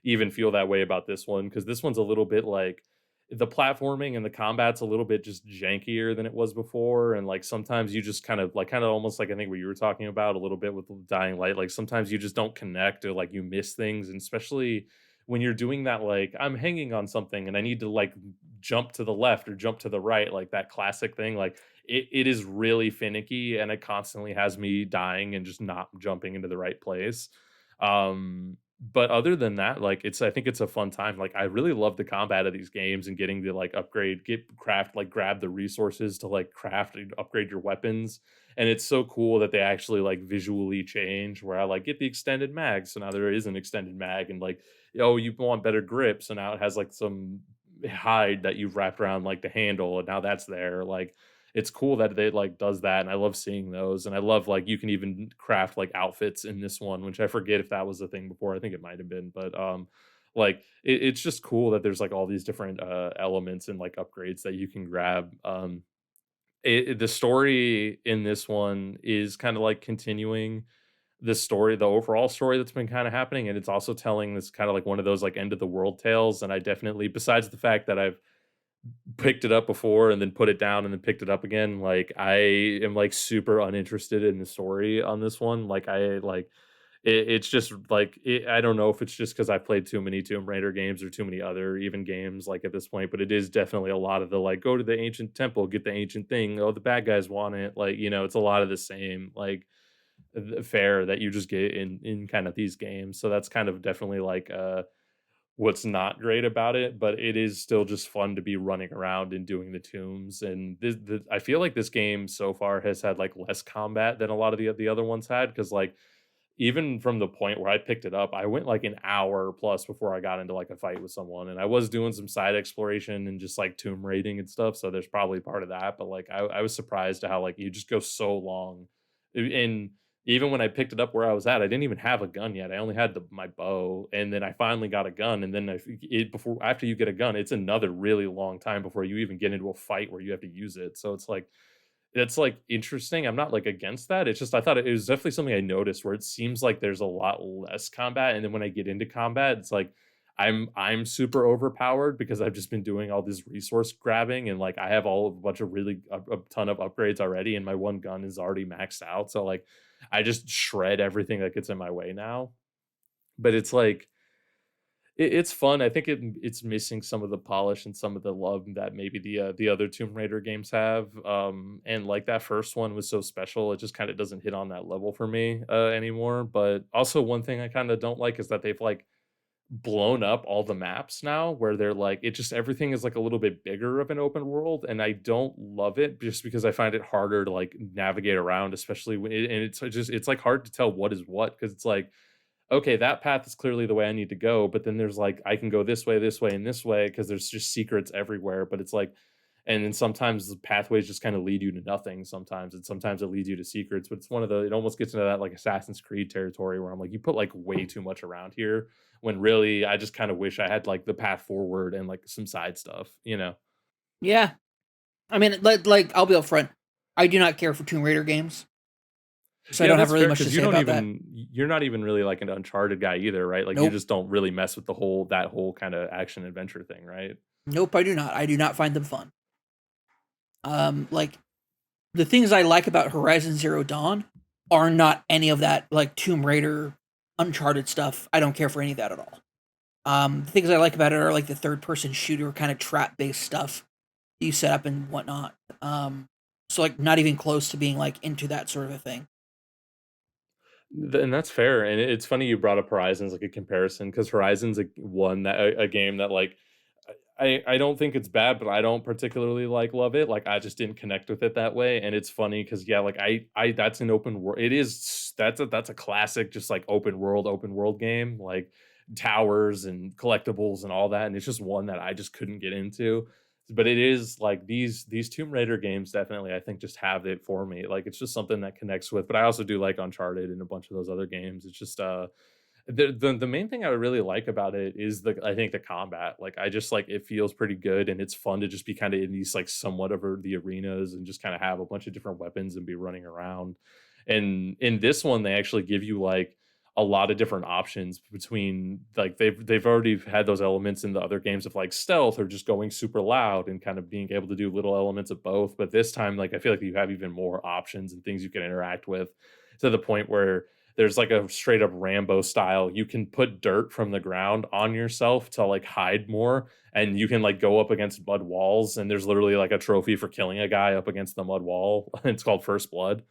even feel that way about this one, because this one's a little bit like the platforming and the combat's a little bit just jankier than it was before. And like sometimes you just kind of almost like I think what you were talking about a little bit with Dying Light, like sometimes you just don't connect, or like you miss things. And especially when you're doing that, like I'm hanging on something and I need to like jump to the left or jump to the right, like that classic thing, like it is really finicky, and it constantly has me dying and just not jumping into the right place. But other than that, like I think it's a fun time. Like I really love the combat of these games, and getting to like upgrade, get craft, like grab the resources to like craft and upgrade your weapons. And it's so cool that they actually like visually change, where I like get the extended mag. So now there is an extended mag, and like, oh, you want better grip. So now it has like some hide that you've wrapped around like the handle, and now that's there. Like it's cool that they like does that, and I love seeing those. And I love like you can even craft like outfits in this one, which I forget if that was a thing before. I think it might have been, but like it's just cool that there's like all these different elements and like upgrades that you can grab. The story in this one is kind of like continuing the overall story that's been kind of happening, and it's also telling this kind of like one of those like end of the world tales. And I definitely, besides the fact that I've picked it up before and then put it down and then picked it up again, like I am like super uninterested in the story on this one. Like I like it's just like I don't know if it's just because I played too many Tomb Raider games or too many other even games like at this point, but it is definitely a lot of the like go to the ancient temple, get the ancient thing. Oh, the bad guys want it. Like it's a lot of the same like fare that you just get in kind of these games. So that's kind of definitely like what's not great about it, but it is still just fun to be running around and doing the tombs. And I feel like this game so far has had like less combat than a lot of the other ones had, because like even from the point where I picked it up, I went like an hour plus before I got into like a fight with someone, and I was doing some side exploration and just like tomb raiding and stuff. So there's probably part of that, but like I was surprised at how like you just go so long. And even when I picked it up where I was at, I didn't even have a gun yet. I only had my bow, and then I finally got a gun. And then before after you get a gun, it's another really long time before you even get into a fight where you have to use it. So it's, like, interesting. I'm not, like, against that. It's just I thought it was definitely something I noticed where it seems like there's a lot less combat, and then when I get into combat, it's like I'm super overpowered because I've just been doing all this resource grabbing, and, like, I have a bunch of really a ton of upgrades already, and my one gun is already maxed out, so, like, I just shred everything that gets in my way now. But it's like it's fun. I think it's missing some of the polish and some of the love that maybe the other Tomb Raider games have. And like that first one was so special, it just kind of doesn't hit on that level for me anymore. But also one thing I kind of don't like is that they've like blown up all the maps now, where they're like it just everything is like a little bit bigger of an open world, and I don't love it just because I find it harder to like navigate around, especially when and it's like hard to tell what is what, because it's like okay, that path is clearly the way I need to go, but then there's like I can go this way, and this way because there's just secrets everywhere. But it's like, and then sometimes the pathways just kind of lead you to nothing sometimes, and sometimes it leads you to secrets. But it's one of the it almost gets into that like Assassin's Creed territory where I'm like, you put like way too much around here when really I just kind of wish I had like the path forward and like some side stuff, you know? Yeah, I mean, I'll be upfront. I do not care for Tomb Raider games, so I Yeah, don't have that's really fair much to because you say don't about that. even you're not even really like an Uncharted guy either, right? Like you Nope, just don't really mess with the whole that whole kind of action adventure thing, right? nope, I do not. I do not find them fun. Like the things I like about Horizon Zero Dawn are not any of that like Tomb Raider, Uncharted stuff. I don't care for any of that at all. The things I like about it are like the third person shooter kind of trap based stuff you set up and whatnot. So like not even close to being like into that sort of a thing. And that's fair, and it's funny you brought up Horizon as, like, a comparison because Horizon's a game that, like, I don't think it's bad, but I don't particularly, like, love it, like, I just didn't connect with it that way, and it's funny because yeah, like, I that's an open world. It is that's a classic just, like, open world game, like, towers and collectibles and all that, and it's just one that I just couldn't get into. But it is like these Tomb Raider games definitely I think just have it for me. Like it's just something that connects with. But I also do like Uncharted and a bunch of those other games. It's just the main thing I really like about it is the I think the combat. Like I just like it feels pretty good and it's fun to just be kind of in these like somewhat of the arenas and just kind of have a bunch of different weapons and be running around. And in this one, they actually give you like a lot of different options between like they've already had those elements in the other games of like stealth or just going super loud and kind of being able to do little elements of both. But this time, like I feel like you have even more options and things you can interact with to the point where there's like a straight up Rambo style. You can put dirt from the ground on yourself to like hide more, and you can like go up against mud walls. And there's literally like a trophy for killing a guy up against the mud wall. It's called First Blood.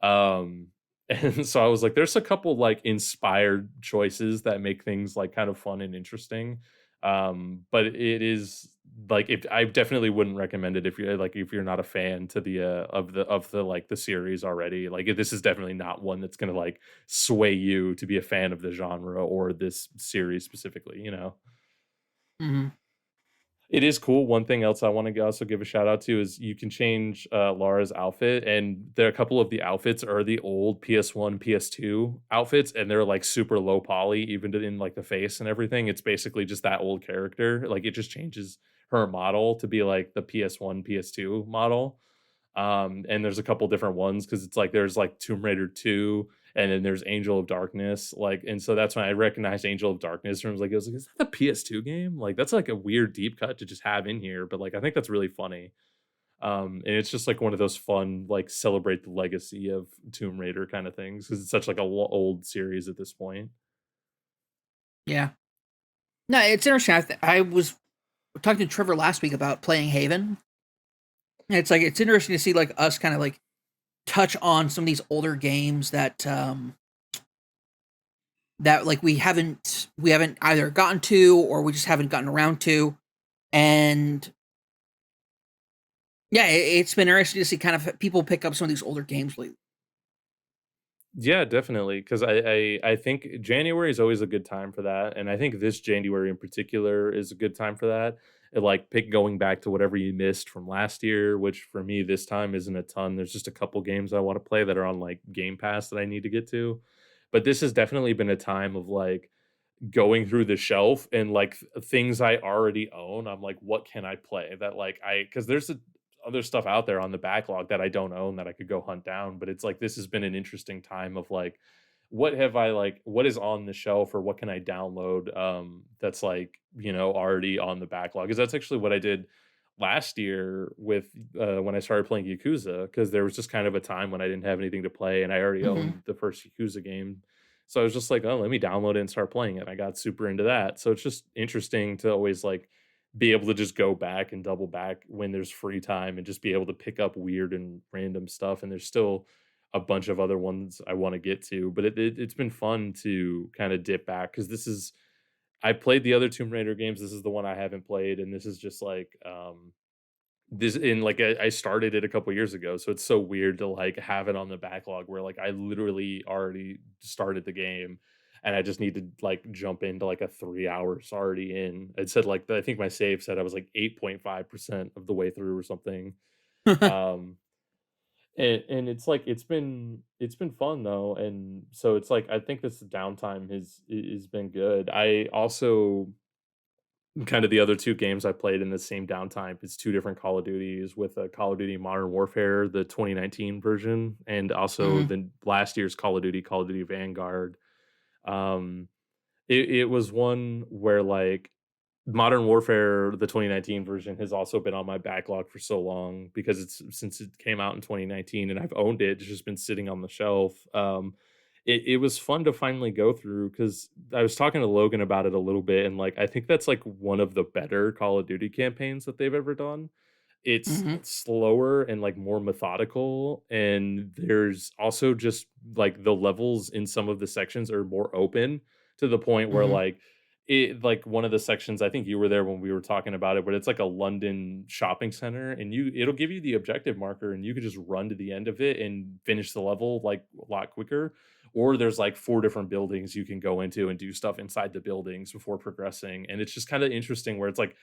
Um, and so I was like, there's a couple like inspired choices that make things like kind of fun and interesting. But it is like if I definitely wouldn't recommend it if you're not a fan to the of the like the series already. Like this is definitely not one that's gonna like sway you to be a fan of the genre or this series specifically, you know. Hmm. It is cool. One thing else I want to also give a shout out to is you can change Lara's outfit, and there are a couple of the outfits are the old PS1, PS2 outfits, and they're like super low poly, even in like the face and everything. It's basically just that old character. Like it just changes her model to be like the PS1, PS2 model. And there's a couple different ones because it's like there's like Tomb Raider 2, and then there's Angel of Darkness. Like, and so that's when I recognized Angel of Darkness. And I was like, is that the PS2 game? Like, that's like a weird deep cut to just have in here, but like I think that's really funny. And it's just like one of those fun, like celebrate the legacy of Tomb Raider kind of things because it's such like a old series at this point. Yeah. No, it's interesting. I was talking to Trevor last week about playing Haven. And it's like it's interesting to see like us kind of like touch on some of these older games that that like we haven't either gotten to or we just haven't gotten around to. And yeah, it's been interesting to see kind of people pick up some of these older games lately. Yeah, definitely. Because I think January is always a good time for that, and I think this January in particular is a good time for that. Like pick going back to whatever you missed from last year, which for me this time isn't a ton. There's just a couple games I want to play that are on like Game Pass that I need to get to. But this has definitely been a time of like going through the shelf and like things I already own. I'm like, what can I play that like I because there's other stuff out there on the backlog that I don't own that I could go hunt down. But it's like this has been an interesting time of like, what is on the shelf or what can I download that's like, already on the backlog. Because that's actually what I did last year with when I started playing Yakuza, because there was just kind of a time when I didn't have anything to play and I already Hmm. owned the first Yakuza game. So I was just like, oh, let me download it and start playing it. I got super into that. So it's just interesting to always like be able to just go back and double back when there's free time and just be able to pick up weird and random stuff. And there's still a bunch of other ones I want to get to, but it's been fun to kind of dip back because I played the other Tomb Raider games. This is the one I haven't played, and this is just like this in like I started it a couple years ago, so it's so weird to like have it on the backlog where like I literally already started the game and I just need to like jump into like a 3 hours already in. It said like I think my save said I was like 8.5% of the way through or something. Um and it's like it's been fun though. And so it's like I think this downtime has been good. I also kind of the other 2 games I played in the same downtime, it's 2 different Call of Duties with, Call of Duty Modern Warfare, the 2019 version, and also Hmm. the last year's Call of Duty Vanguard. Um, it was one where, like, Modern Warfare, the 2019 version, has also been on my backlog for so long because it's since it came out in 2019 and I've owned it, it's just been sitting on the shelf. It was fun to finally go through because I was talking to Logan about it a little bit, and like I think that's like one of the better Call of Duty campaigns that they've ever done. It's Hmm. slower and like more methodical, and there's also just like the levels in some of the sections are more open to the point where Hmm. like one of the sections, I think you were there when we were talking about it, but it's like a London shopping center and it'll give you the objective marker and you could just run to the end of it and finish the level like a lot quicker. Or there's like 4 different buildings you can go into and do stuff inside the buildings before progressing. And it's just kind of interesting where it's like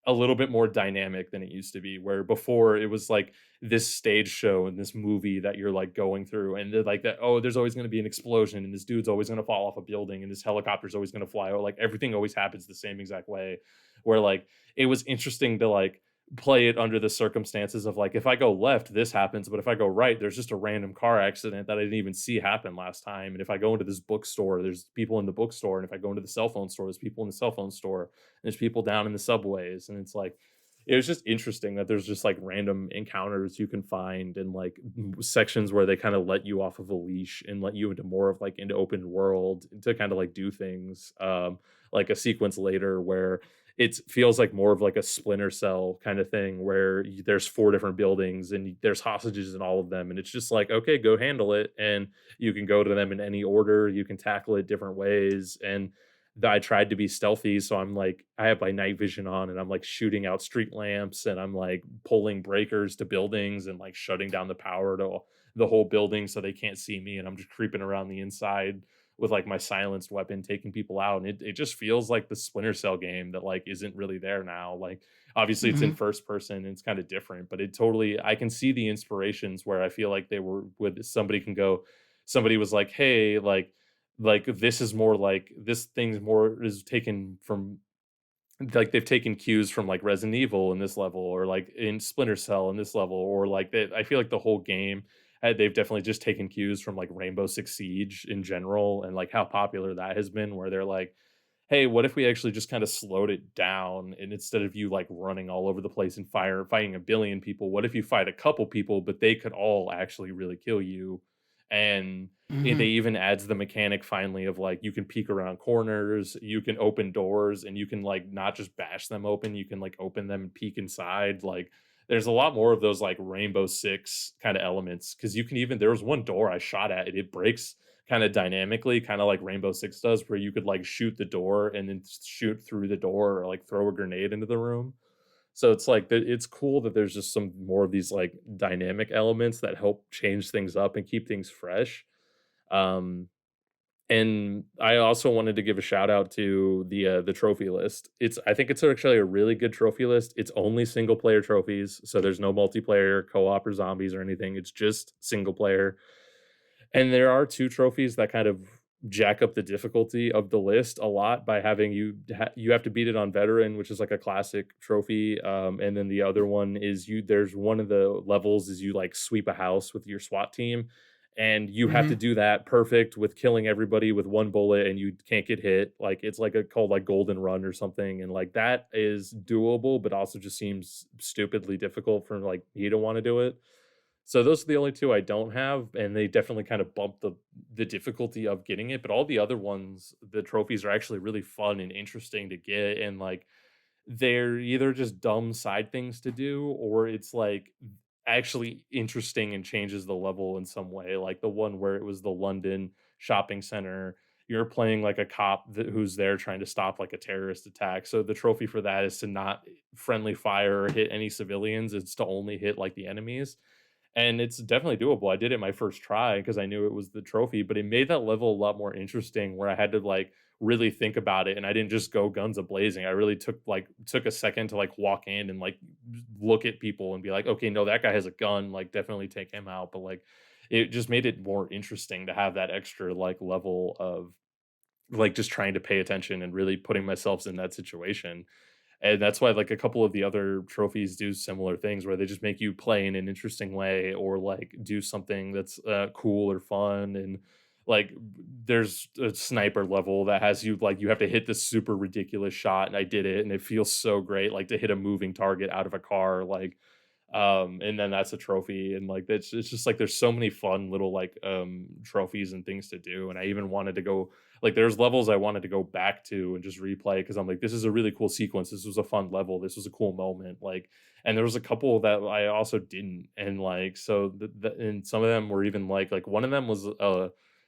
a little bit more dynamic than it used to be, where before it was like this stage show and this movie that you're like going through and they're like that, oh, there's always going to be an explosion and this dude's always going to fall off a building and this helicopter's always going to fly, or like everything always happens the same exact way. Where like it was interesting to like play it under the circumstances of like, if I go left this happens, but if I go right there's just a random car accident that I didn't even see happen last time. And if I go into this bookstore there's people in the bookstore, and if I go into the cell phone store there's people in the cell phone store, there's people down in the subways. And it's like it was just interesting that there's just like random encounters you can find and like sections where they kind of let you off of a leash and let you into more of like into open world to kind of like do things. Like a sequence later where it feels like more of like a Splinter Cell kind of thing where there's 4 different buildings and there's hostages in all of them, and it's just like, okay, go handle it, and you can go to them in any order, you can tackle it different ways. And that I tried to be stealthy, so I'm like I have my night vision on and I'm like shooting out street lamps and I'm like pulling breakers to buildings and like shutting down the power to the whole building so they can't see me, and I'm just creeping around the inside with like my silenced weapon taking people out. And it just feels like the Splinter Cell game that like isn't really there now. Like obviously it's in Hmm. first person and it's kind of different, but it totally I can see the inspirations where I feel like they were with somebody can go, somebody was like, hey, like this is more like this thing's more is taken from like they've taken cues from like Resident Evil in this level, or like in Splinter Cell in this level, or like I feel like the whole game they've definitely just taken cues from like Rainbow Six Siege in general and like how popular that has been, where they're like, hey, what if we actually just kind of slowed it down, and instead of you like running all over the place and fighting a billion people, what if you fight a couple people but they could all actually really kill you. And they Hmm. even adds the mechanic finally of like you can peek around corners, you can open doors, and you can like not just bash them open, you can like open them and peek inside. Like there's a lot more of those like Rainbow Six kind of elements because you can even there was one door I shot at and it breaks kind of dynamically, kind of like Rainbow Six does, where you could like shoot the door and then shoot through the door or like throw a grenade into the room. So it's like it's cool that there's just some more of these like dynamic elements that help change things up and keep things fresh. Um, and I also wanted to give a shout out to the trophy list. I think it's actually a really good trophy list. It's only single player trophies, so there's no multiplayer, co-op, or zombies or anything. It's just single player. And there are 2 trophies that kind of jack up the difficulty of the list a lot by having you have to beat it on veteran, which is like a classic trophy, and then the other one is there's one of the levels is you, like, sweep a house with your SWAT team, and you have to Mhm. do that perfect with killing everybody with 1 bullet, and you can't get hit, like, it's like a called, like, Golden Run or something, and, like, that is doable, but also just seems stupidly difficult for, like, me to wanna do it. So those are the only 2 I don't have, and they definitely kind of bump the difficulty of getting it, but all the other ones, the trophies are actually really fun and interesting to get, and, like, they're either just dumb side things to do, or it's, like, actually interesting and changes the level in some way, like the one where it was the London shopping center, you're playing, like, a cop who's there trying to stop, like, a terrorist attack, so the trophy for that is to not friendly fire or hit any civilians, it's to only hit, like, the enemies. And it's definitely doable. I did it my first try because I knew it was the trophy, but it made that level a lot more interesting where I had to like really think about it and I didn't just go guns a blazing. I really took a second to like walk in and like look at people and be like, okay, no, that guy has a gun, like definitely take him out. But like it just made it more interesting to have that extra like level of like just trying to pay attention and really putting myself in that situation. And that's why, like, a couple of the other trophies do similar things where they just make you play in an interesting way or, like, do something that's, cool or fun, and, like, there's a sniper level that has you like, you have to hit this super ridiculous shot, and I did it, and it feels so great, like, to hit a moving target out of a car, like, and then that's a trophy, and, like, it's just, like, there's so many fun little, like, trophies and things to do, and I even wanted to go like, there's levels I wanted to go back to and just replay because 'cause I'm like, "This is a really cool sequence, this was a fun level, this was a cool moment," like and there was a couple that I also didn't, and, like, so and some of them were even, one of them was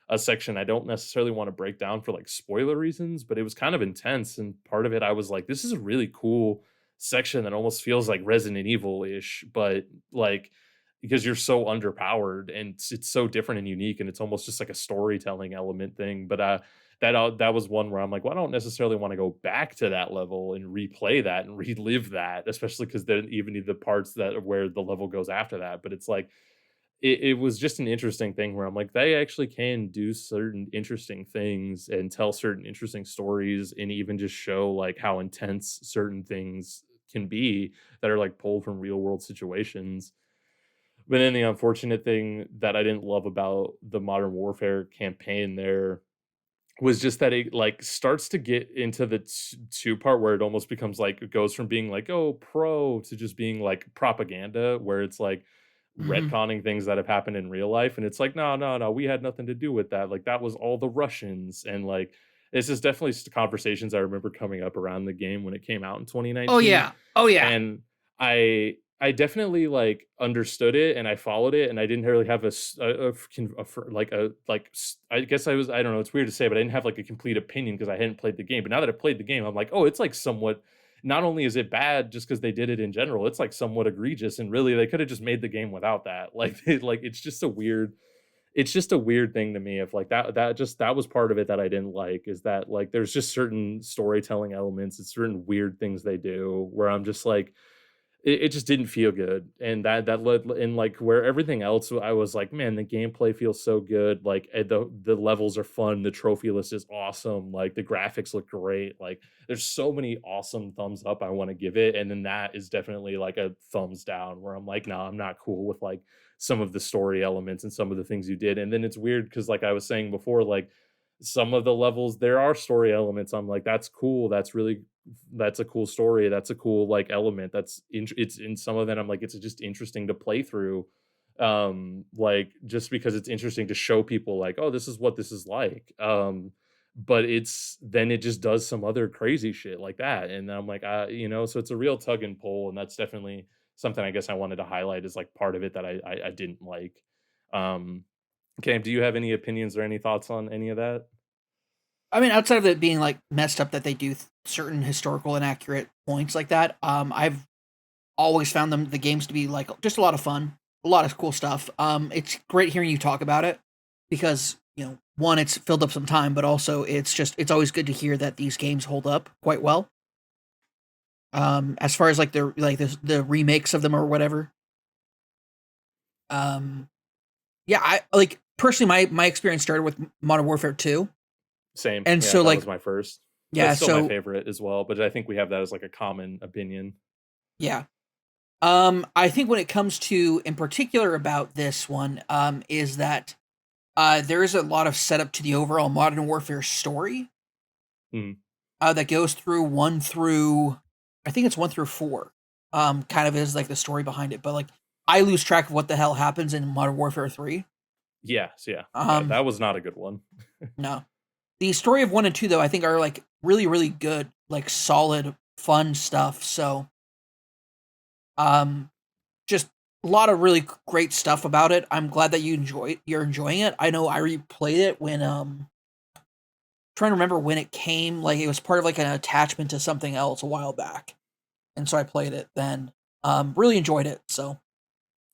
a section I don't necessarily wanna break down for, like, spoiler reasons, but it was kind of intense, and part of it, I was like, "This is a really cool section that almost feels like Resident Evil-ish," but, like, because you're so underpowered and it's so different and unique, and it's almost just like a storytelling element thing, but, that was one where I'm like, "Well, I don't necessarily wanna go back to that level and replay that and relive that," especially because then even the parts that where the level goes after that, but it's like, it was just an interesting thing where I'm like, they actually can do certain interesting things and tell certain interesting stories and even just show, like, how intense certain things can be that are, like, pulled from real world situations. But then the unfortunate thing that I didn't love about the Modern Warfare campaign there was just that it, like, starts to get into the 2 part where it almost becomes, like it goes from being like, "Oh, pro," to just being, like, propaganda, where it's, like, Mhm. retconning things that have happened in real life, and it's like, "No, no, no, we had nothing to do with that, like, that was all the Russians," and, like, this is definitely conversations I remember coming up around the game when it came out in Oh, 2019, yeah. Oh, yeah. and I definitely, like, understood it, and I followed it, and I didn't really have a f con a fir like, a like, s I guess I don't know, it's weird to say, but I didn't have, like, a complete opinion because I hadn't played the game, but now that I played the game, I'm like, "Oh, it's, like, somewhat not only is it bad just because they did it in general, it's, like, somewhat egregious, and really, they coulda just made the game without that." Like, it's just a weird thing to me if, like, that was part of it that I didn't like, is that, like, there's just certain storytelling elements and certain weird things they do where I'm just like, it just didn't feel good, and that led and, like, where everything else, I was like, "Man, the gameplay feels so good," like, the levels are fun, the trophy list is awesome, like, the graphics look great, like, there's so many awesome thumbs up I wanna give it, and then that is definitely, like, a thumbs down where I'm like, "No, I'm not cool with, like, some of the story elements and some of the things you did," and then it's weird because, like I was saying before, like, some of the levels, there are story elements, I'm like, "That's cool, that's a cool story. That's a cool like element. It's in some of them. I'm like, it's just interesting to play through. Like just because it's interesting to show people like, oh, this is what this is like. But it's then it just does some other crazy shit like that. And I'm like, so it's a real tug and pull, and that's definitely something I guess I wanted to highlight as like part of it that I didn't like. Um, Cam, do you have any opinions or any thoughts on any of that? I mean, outside of it being like messed up that they do certain historical inaccurate points like that, I've always found the games to be like just a lot of fun, a lot of cool stuff. It's great hearing you talk about it because one, it's filled up some time, but also it's always good to hear that these games hold up quite well. As far as like the remakes of them or whatever. Um, yeah, I like personally my experience started with Modern Warfare 2. Same. And Yeah, so that was like my first. yeah, That's still my so favorite as well, but I think we have that as like a common opinion. yeah. I think when it comes to in particular about this one, is that there is a lot of setup to the overall Modern Warfare story Mm. that goes through one through, I think it's 1 through 4. Kind of is like the story behind it, but like I lose track of what the hell happens in Modern Warfare 3. Yes, yeah. Um, That was not a good one. no, the story of 1 and 2 though I think are like really really good, like solid fun stuff. So um, just a lot of really great stuff about it. I'm glad that you're enjoying it. I know I replayed it when trying to remember when it came, like it was part of like an attachment to something else a while back. And so I played it then. Really enjoyed it. So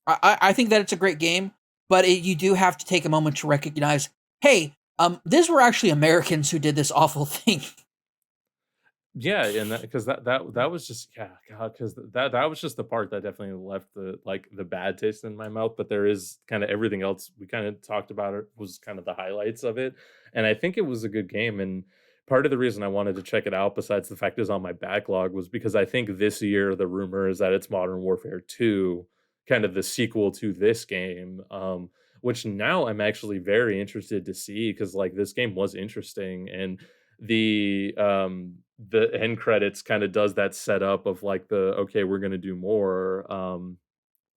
I think that it's a great game, but you do have to take a moment to recognize, hey, these were actually Americans who did this awful thing. Yeah, and that because that was just yeah, God, because that was just the part that definitely left the like the bad taste in my mouth. But there is kind of everything else we kind of talked about it was kind of the highlights of it, and I think it was a good game. And part of the reason I wanted to check it out, besides the fact it's on my backlog, was because I think this year the rumor is that it's Modern Warfare 2, kind of the sequel to this game. Which now I'm actually very interested to see because like this game was interesting and the end credits kind of does that setup of like the okay we're going to do more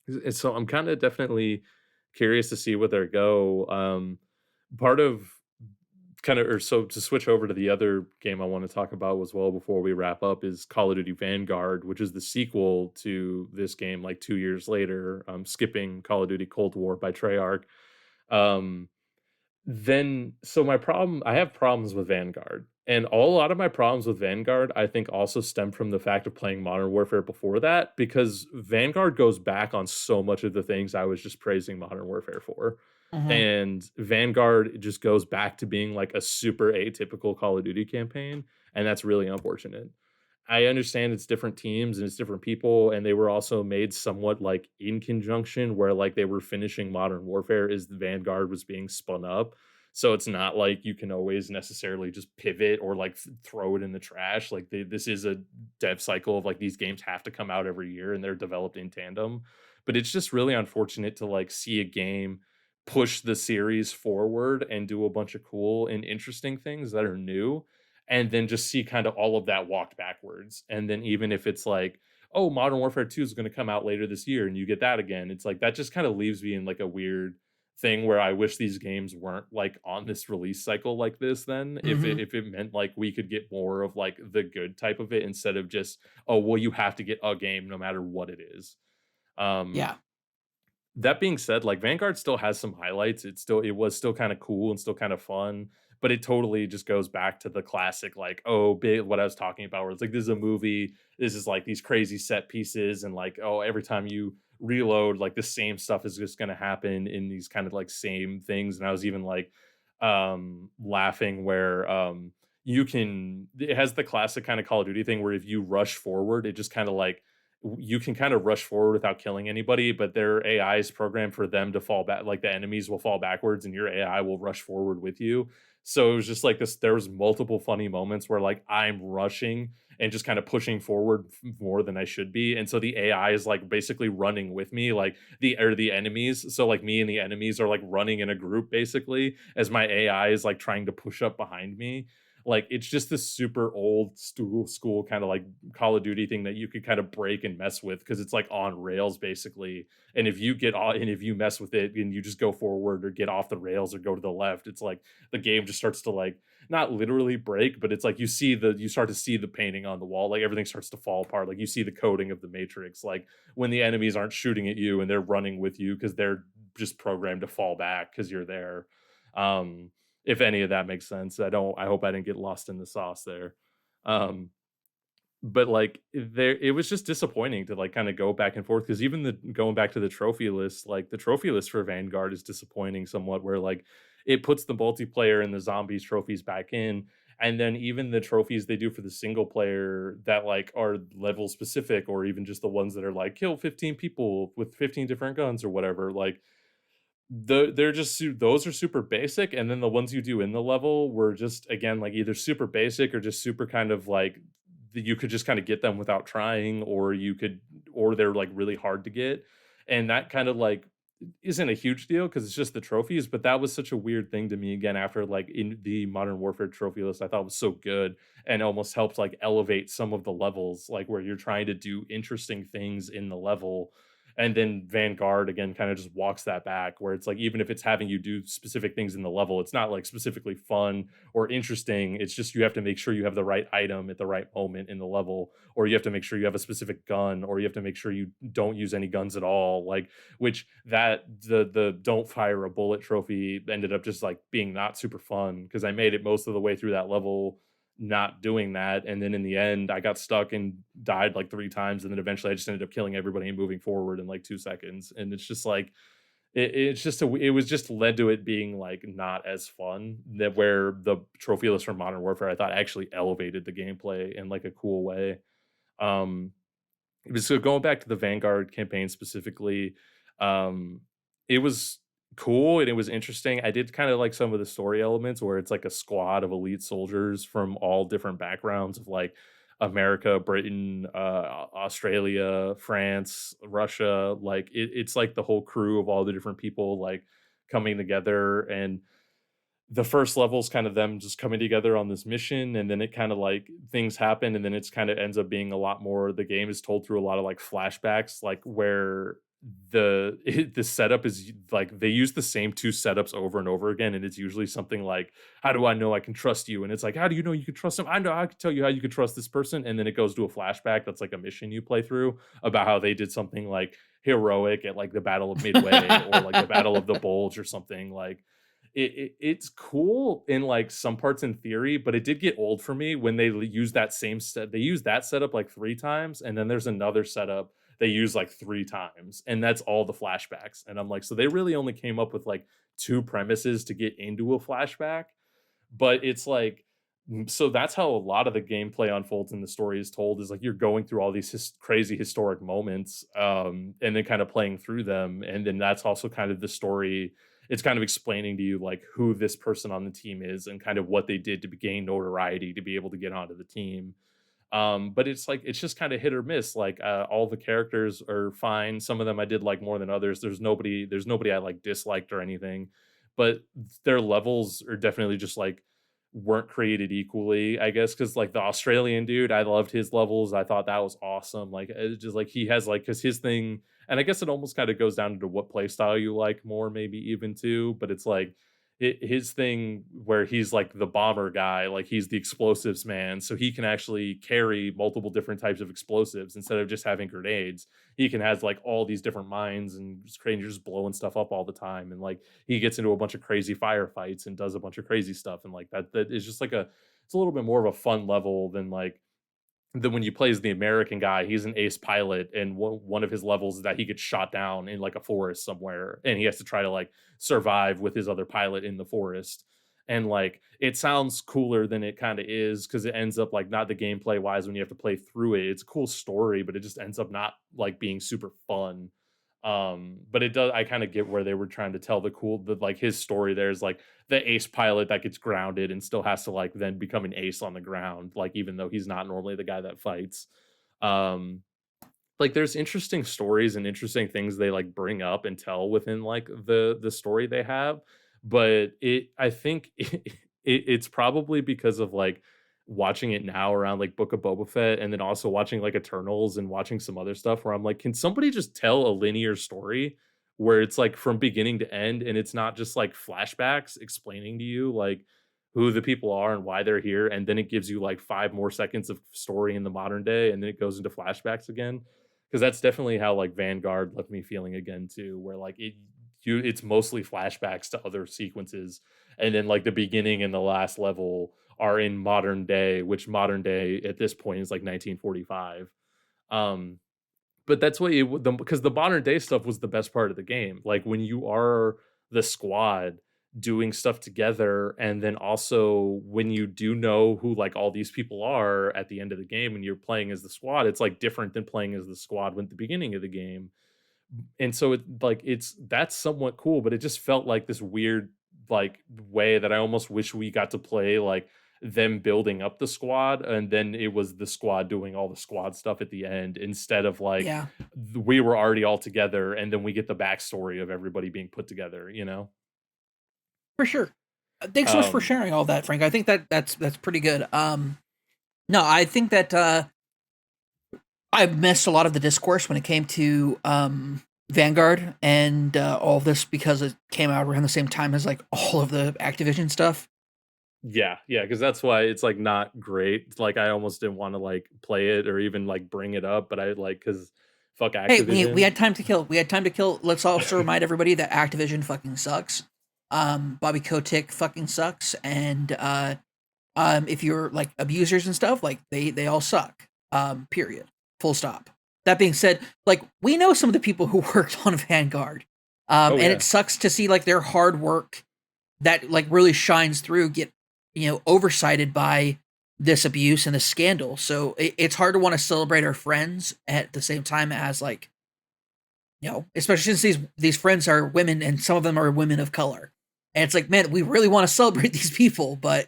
and so I'm kind of definitely curious to see what they go part of kind of or so to switch over to the other game I want to talk about as well before we wrap up is Call of Duty Vanguard, which is the sequel to this game like 2 years later, skipping Call of Duty Cold War by Treyarch. um then so my problem I have problems with Vanguard, and a lot of my problems with Vanguard, I think, also stem from the fact of playing Modern Warfare before that, because Vanguard goes back on so much of the things I was just praising Modern Warfare for. Hmm. And Vanguard just goes back to being like a super atypical Call of Duty campaign, and that's really unfortunate. I understand it's different teams and it's different people, and they were also made somewhat like in conjunction where like they were finishing Modern Warfare as the Vanguard was being spun up. So it's not like you can always necessarily just pivot or like throw it in the trash. Like this is a dev cycle of like these games have to come out every year and they're developed in tandem. But it's just really unfortunate to like see a game push the series forward and do a bunch of cool and interesting things that are new and then just see kind of all of that walked backwards. And then even if it's like, oh, Modern Warfare 2 is going to come out later this year and you get that again, it's like that just kind of leaves me in like a weird thing where I wish these games weren't like on this release cycle like this then Hmm. if it meant like we could get more of like the good type of it instead of just oh well you have to get a game no matter what it is. Um Yeah. that being said, like Vanguard still has some highlights. It was still kind of cool and still kind of fun, but it totally just goes back to the classic, like, oh, big what I was talking about, where it's like this is a movie, this is like these crazy set pieces, and like, oh, every time you reload, like the same stuff is just gonna happen in these kind of like same things. And I was even like laughing where you can it has the classic kind of Call of Duty thing where if you rush forward, it just kind of like you can kind of rush forward without killing anybody, but their AI is programmed for them to fall back. Like the enemies will fall backwards, and your AI will rush forward with you. So it was just like this. There was multiple funny moments where like I'm rushing and just kind of pushing forward more than I should be, and so the AI is like basically running with me, like the enemies. So like me and the enemies are like running in a group basically as my AI is like trying to push up behind me. Like it's just this super old school kind of like Call of Duty thing that you could kind of break and mess with because it's like on rails basically. And if you get on and if you mess with it and you just go forward or get off the rails or go to the left, it's like the game just starts to like not literally break, but it's like you start to see the painting on the wall, like everything starts to fall apart. Like you see the coding of the matrix, like when the enemies aren't shooting at you and they're running with you because they're just programmed to fall back because you're there. Um, if any of that makes sense. I hope I didn't get lost in the sauce there. Um, but like there it was just disappointing to like kind of go back and forth because even the going back to the trophy list, like the trophy list for Vanguard is disappointing somewhat where like it puts the multiplayer and the zombies trophies back in. And then even the trophies they do for the single player that like are level specific or even just the ones that are like kill 15 people with 15 different guns or whatever, like they're just those are super basic, and then the ones you do in the level were just, again, like, either super basic or just super kind of, like, you could just kinda get them without trying, or you could or they're, like, really hard to get, and that kind of, like, isn't a huge deal because it's just the trophies, but that was such a weird thing to me, again, after, like, in the Modern Warfare trophy list I thought was so good and almost helped, like, elevate some of the levels, like, where you're trying to do interesting things in the level, and then Vanguard again kind of just walks that back where it's like even if it's having you do specific things in the level, it's not like specifically fun or interesting. It's just you have to make sure you have the right item at the right moment in the level, or you have to make sure you have a specific gun, or you have to make sure you don't use any guns at all. Like which that the don't fire a bullet trophy ended up just like being not super fun because I made it most of the way through that level not doing that, and then in the end, I got stuck and died like 3 times, and then eventually I just ended up killing everybody and moving forward in like 2 seconds, and it's just like it's just it was just led to it being like not as fun that where the trophy list from Modern Warfare I thought actually elevated the gameplay in like a cool way. Um so going back to the Vanguard campaign specifically, um, it was cool and it was interesting. I did kind of like some of the story elements where it's like a squad of elite soldiers from all different backgrounds of like America, Britain, Australia, France, Russia. Like it's like the whole crew of all the different people like coming together, and the first level's kind of them just coming together on this mission, and then it kind of like things happen, and then it's kind of ends up being a lot more the game is told through a lot of like flashbacks, like where the setup is like they use the same two setups over and over again, and it's usually something like, how do I know I can trust you? And it's like, how do you know you can trust them? I know I can tell you how you can trust this person. And then it goes to a flashback that's like a mission you play through about how they did something like heroic at like the Battle of Midway or like the Battle of the Bulge or something like it's cool in like some parts in theory, but it did get old for me when use that same set. They use that setup like 3 times, and then there's another setup they use like 3 times, and that's all the flashbacks. And I'm like, so they really only came up with like 2 premises to get into a flashback, but it's like so that's how a lot of the gameplay unfolds and the story is told is like you're going through all these crazy historic moments, and then kind of playing through them, and then that's also kind of the story. It's kind of explaining to you like who this person on the team is and kind of what they did to gain notoriety to be able to get onto the team. But it's like it's just kind of hit or miss. Like all the characters are fine. Some of them I did like more than others. There's nobody I like disliked or anything, but their levels are definitely just like weren't created equally, I guess, because like the Australian dude, I loved his levels. I thought that was awesome. Like it's just like he has like because his thing, and I guess it almost kind of goes down to what play style you like more, maybe even too. But it's like his thing where he's like the bomber guy, like he's the explosives man, so he can actually carry multiple different types of explosives instead of just having grenades. He can has like all these different mines and strangers blowing stuff up all the time, and like he gets into a bunch of crazy firefights and does a bunch of crazy stuff, and like that is just like a it's a little bit more of a fun level than like then when you play as the American guy, he's an ace pilot, and one of his levels is that he gets shot down in like a forest somewhere, and he has to try to like survive with his other pilot in the forest. And like it sounds cooler than it kind of is because it ends up like not the gameplay wise when you have to play through it. It's a cool story, but it just ends up not like being super fun. But it does. I kind of get where they were trying to tell the like his story. There's like the ace pilot that gets grounded and still has to like then become an ace on the ground, like even though he's not normally the guy that fights. Um, like there's interesting stories and interesting things they like bring up and tell within like the story they have, but it I think it's probably because of, like, watching it now around, like, Book of Boba Fett and then also watching, like, Eternals and watching some other stuff where I'm like, "Can somebody just tell a linear story where it's, like, from beginning to end and it's not just, like, flashbacks explaining to you, like, who the people are and why they're here, and then it gives you, like, 5 more seconds of story in the modern day, and then it goes into flashbacks again?" Because that's definitely how, like, Vanguard left me feeling again too, where, like, it's mostly flashbacks to other sequences, and then, like, the beginning and the last level are in modern day, which modern day at this point is, like, 1945. Um, but that's what it would because the modern day stuff was the best part of the game. Like, when you are the squad doing stuff together, and then also when you do know who, like, all these people are at the end of the game and you're playing as the squad, it's, like, different than playing as the squad at the beginning of the game. And so that's somewhat cool, but it just felt like this weird, like, way that I almost wish we got to play, like, them building up the squad, and then it was the squad doing all the squad stuff at the end instead of, like, Yeah, we were already all together, and then we get the backstory of everybody being put together, you know? for sure. Thanks so much for Um, sharing all that, Frank. I think that's pretty good. No, I think that I missed a lot of the discourse when it came to Vanguard and all of this because it came out around the same time as like all of the Activision stuff. yeah, because that's why it's, like, not great. Like, I almost didn't wanna, like, play it or even, like, bring it up, but I, like, because fuck Hey, we Activision. had time to kill. We had time to kill. Let's also remind everybody that Activision fucking sucks. Bobby Kotick fucking sucks, and if you're like abusers and stuff, like they all suck. Period. Full stop. That being said, like we know some of the people who worked on Vanguard, Oh, and yeah. it sucks to see like their hard work that like really shines through get oversighted by this abuse and this scandal. So it's hard to want to celebrate our friends at the same time as like especially since these friends are women and some of them are women of color. And it's like, man, we really want to celebrate these people, but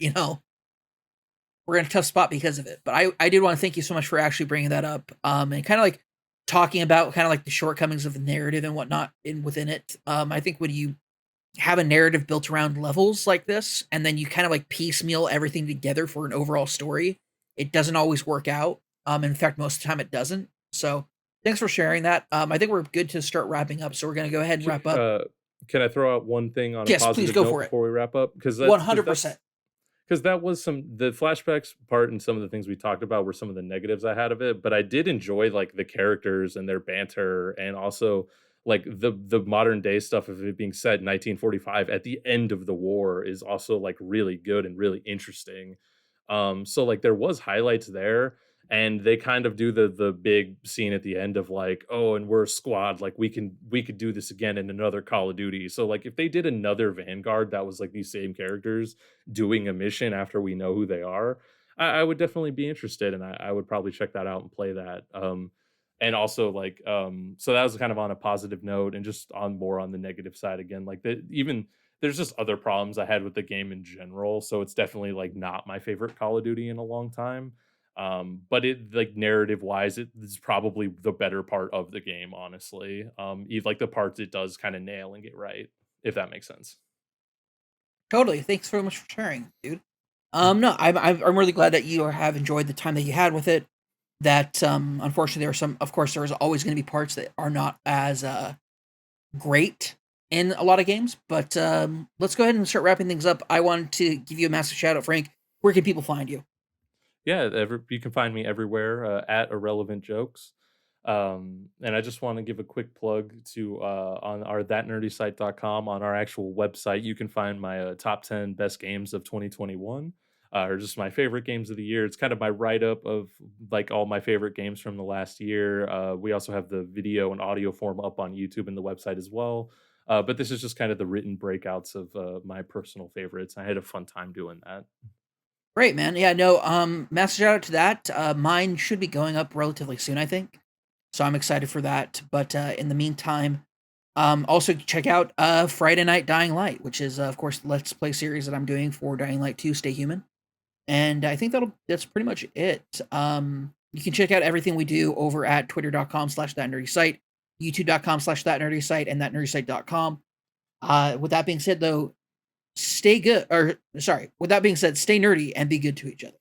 we're in a tough spot because of it. But I did want to thank you so much for actually bringing that up, and kind of like talking about kind of like the shortcomings of the narrative and whatnot within it. I think when you have a narrative built around levels like this, and then you kind of like piecemeal everything together for an overall story, it doesn't always work out. In fact, most of the time it doesn't. So thanks for sharing that. I think we're good to start wrapping up. So we're gonna go ahead and Ca wrap up. can I throw out one thing on a Yes, please positive go note for it. before we wrap up? Because One that's because hundred that's percent. because that was the flashbacks part and some of the things we talked about were some of the negatives I had of it, but I did enjoy, like, the characters and their banter and also, like, the modern day stuff of it being set in 1945 at the end of the war is also, like, really good and really interesting. So, like, there was highlights there, and they kind of do the big scene at the end of, like, "Oh, and we're a squad, like, we could do this again in another Call of Duty." So, like, if they did another Vanguard that was, like, these same characters doing a mission after we know who they are, I would definitely be interested, and I would probably check that out and play that. And also, like, so that was kind of on a positive note, and just on more on the negative side again, like, even there's just other problems I had with the game in general, so it's definitely, like, not my favorite Call of Duty in a long time. But it, like, narrative-wise, it is probably the better part of the game, honestly. Like, the parts it does kinda nail and get right, if that makes sense. Totally. Thanks so much for sharing, dude. Mhm. No, I'm really glad that you have enjoyed the time that you had with it. That unfortunately there are some. Of course, there's always going to be parts that are not as great in a lot of games. But let's go ahead and start wrapping things up. I wanted to give you a massive shout out, Frank. Where can people find you? Yeah, you can find me everywhere, at Irrelevant Jokes. And I just wanna give a quick plug to, on our thatnerdysite.com, on our actual website, you can find my, top 10 best games of 2021, or just my favorite games of the year. It's kind of my write-up of, like, all my favorite games from the last year. We also have the video and audio form up on YouTube and the website as well. But this is just kind of the written breakouts of, my personal favorites. I had a fun time doing that. Great, man. Yeah, no, massive shout out to that. Mine should be going up relatively soon, I think. So I'm excited for that. But in the meantime, also check out Friday Night Dying Light, which is of course the Let's Play series that I'm doing for Dying Light 2 Stay Human. And I think that's pretty much it. You can check out everything we do over at twitter.com/thatnerdysite, youtube.com/thatnerdysite, and thatnerdysite.com. With that being said, though, stay good, or sorry, with that being said, stay nerdy and be good to each other.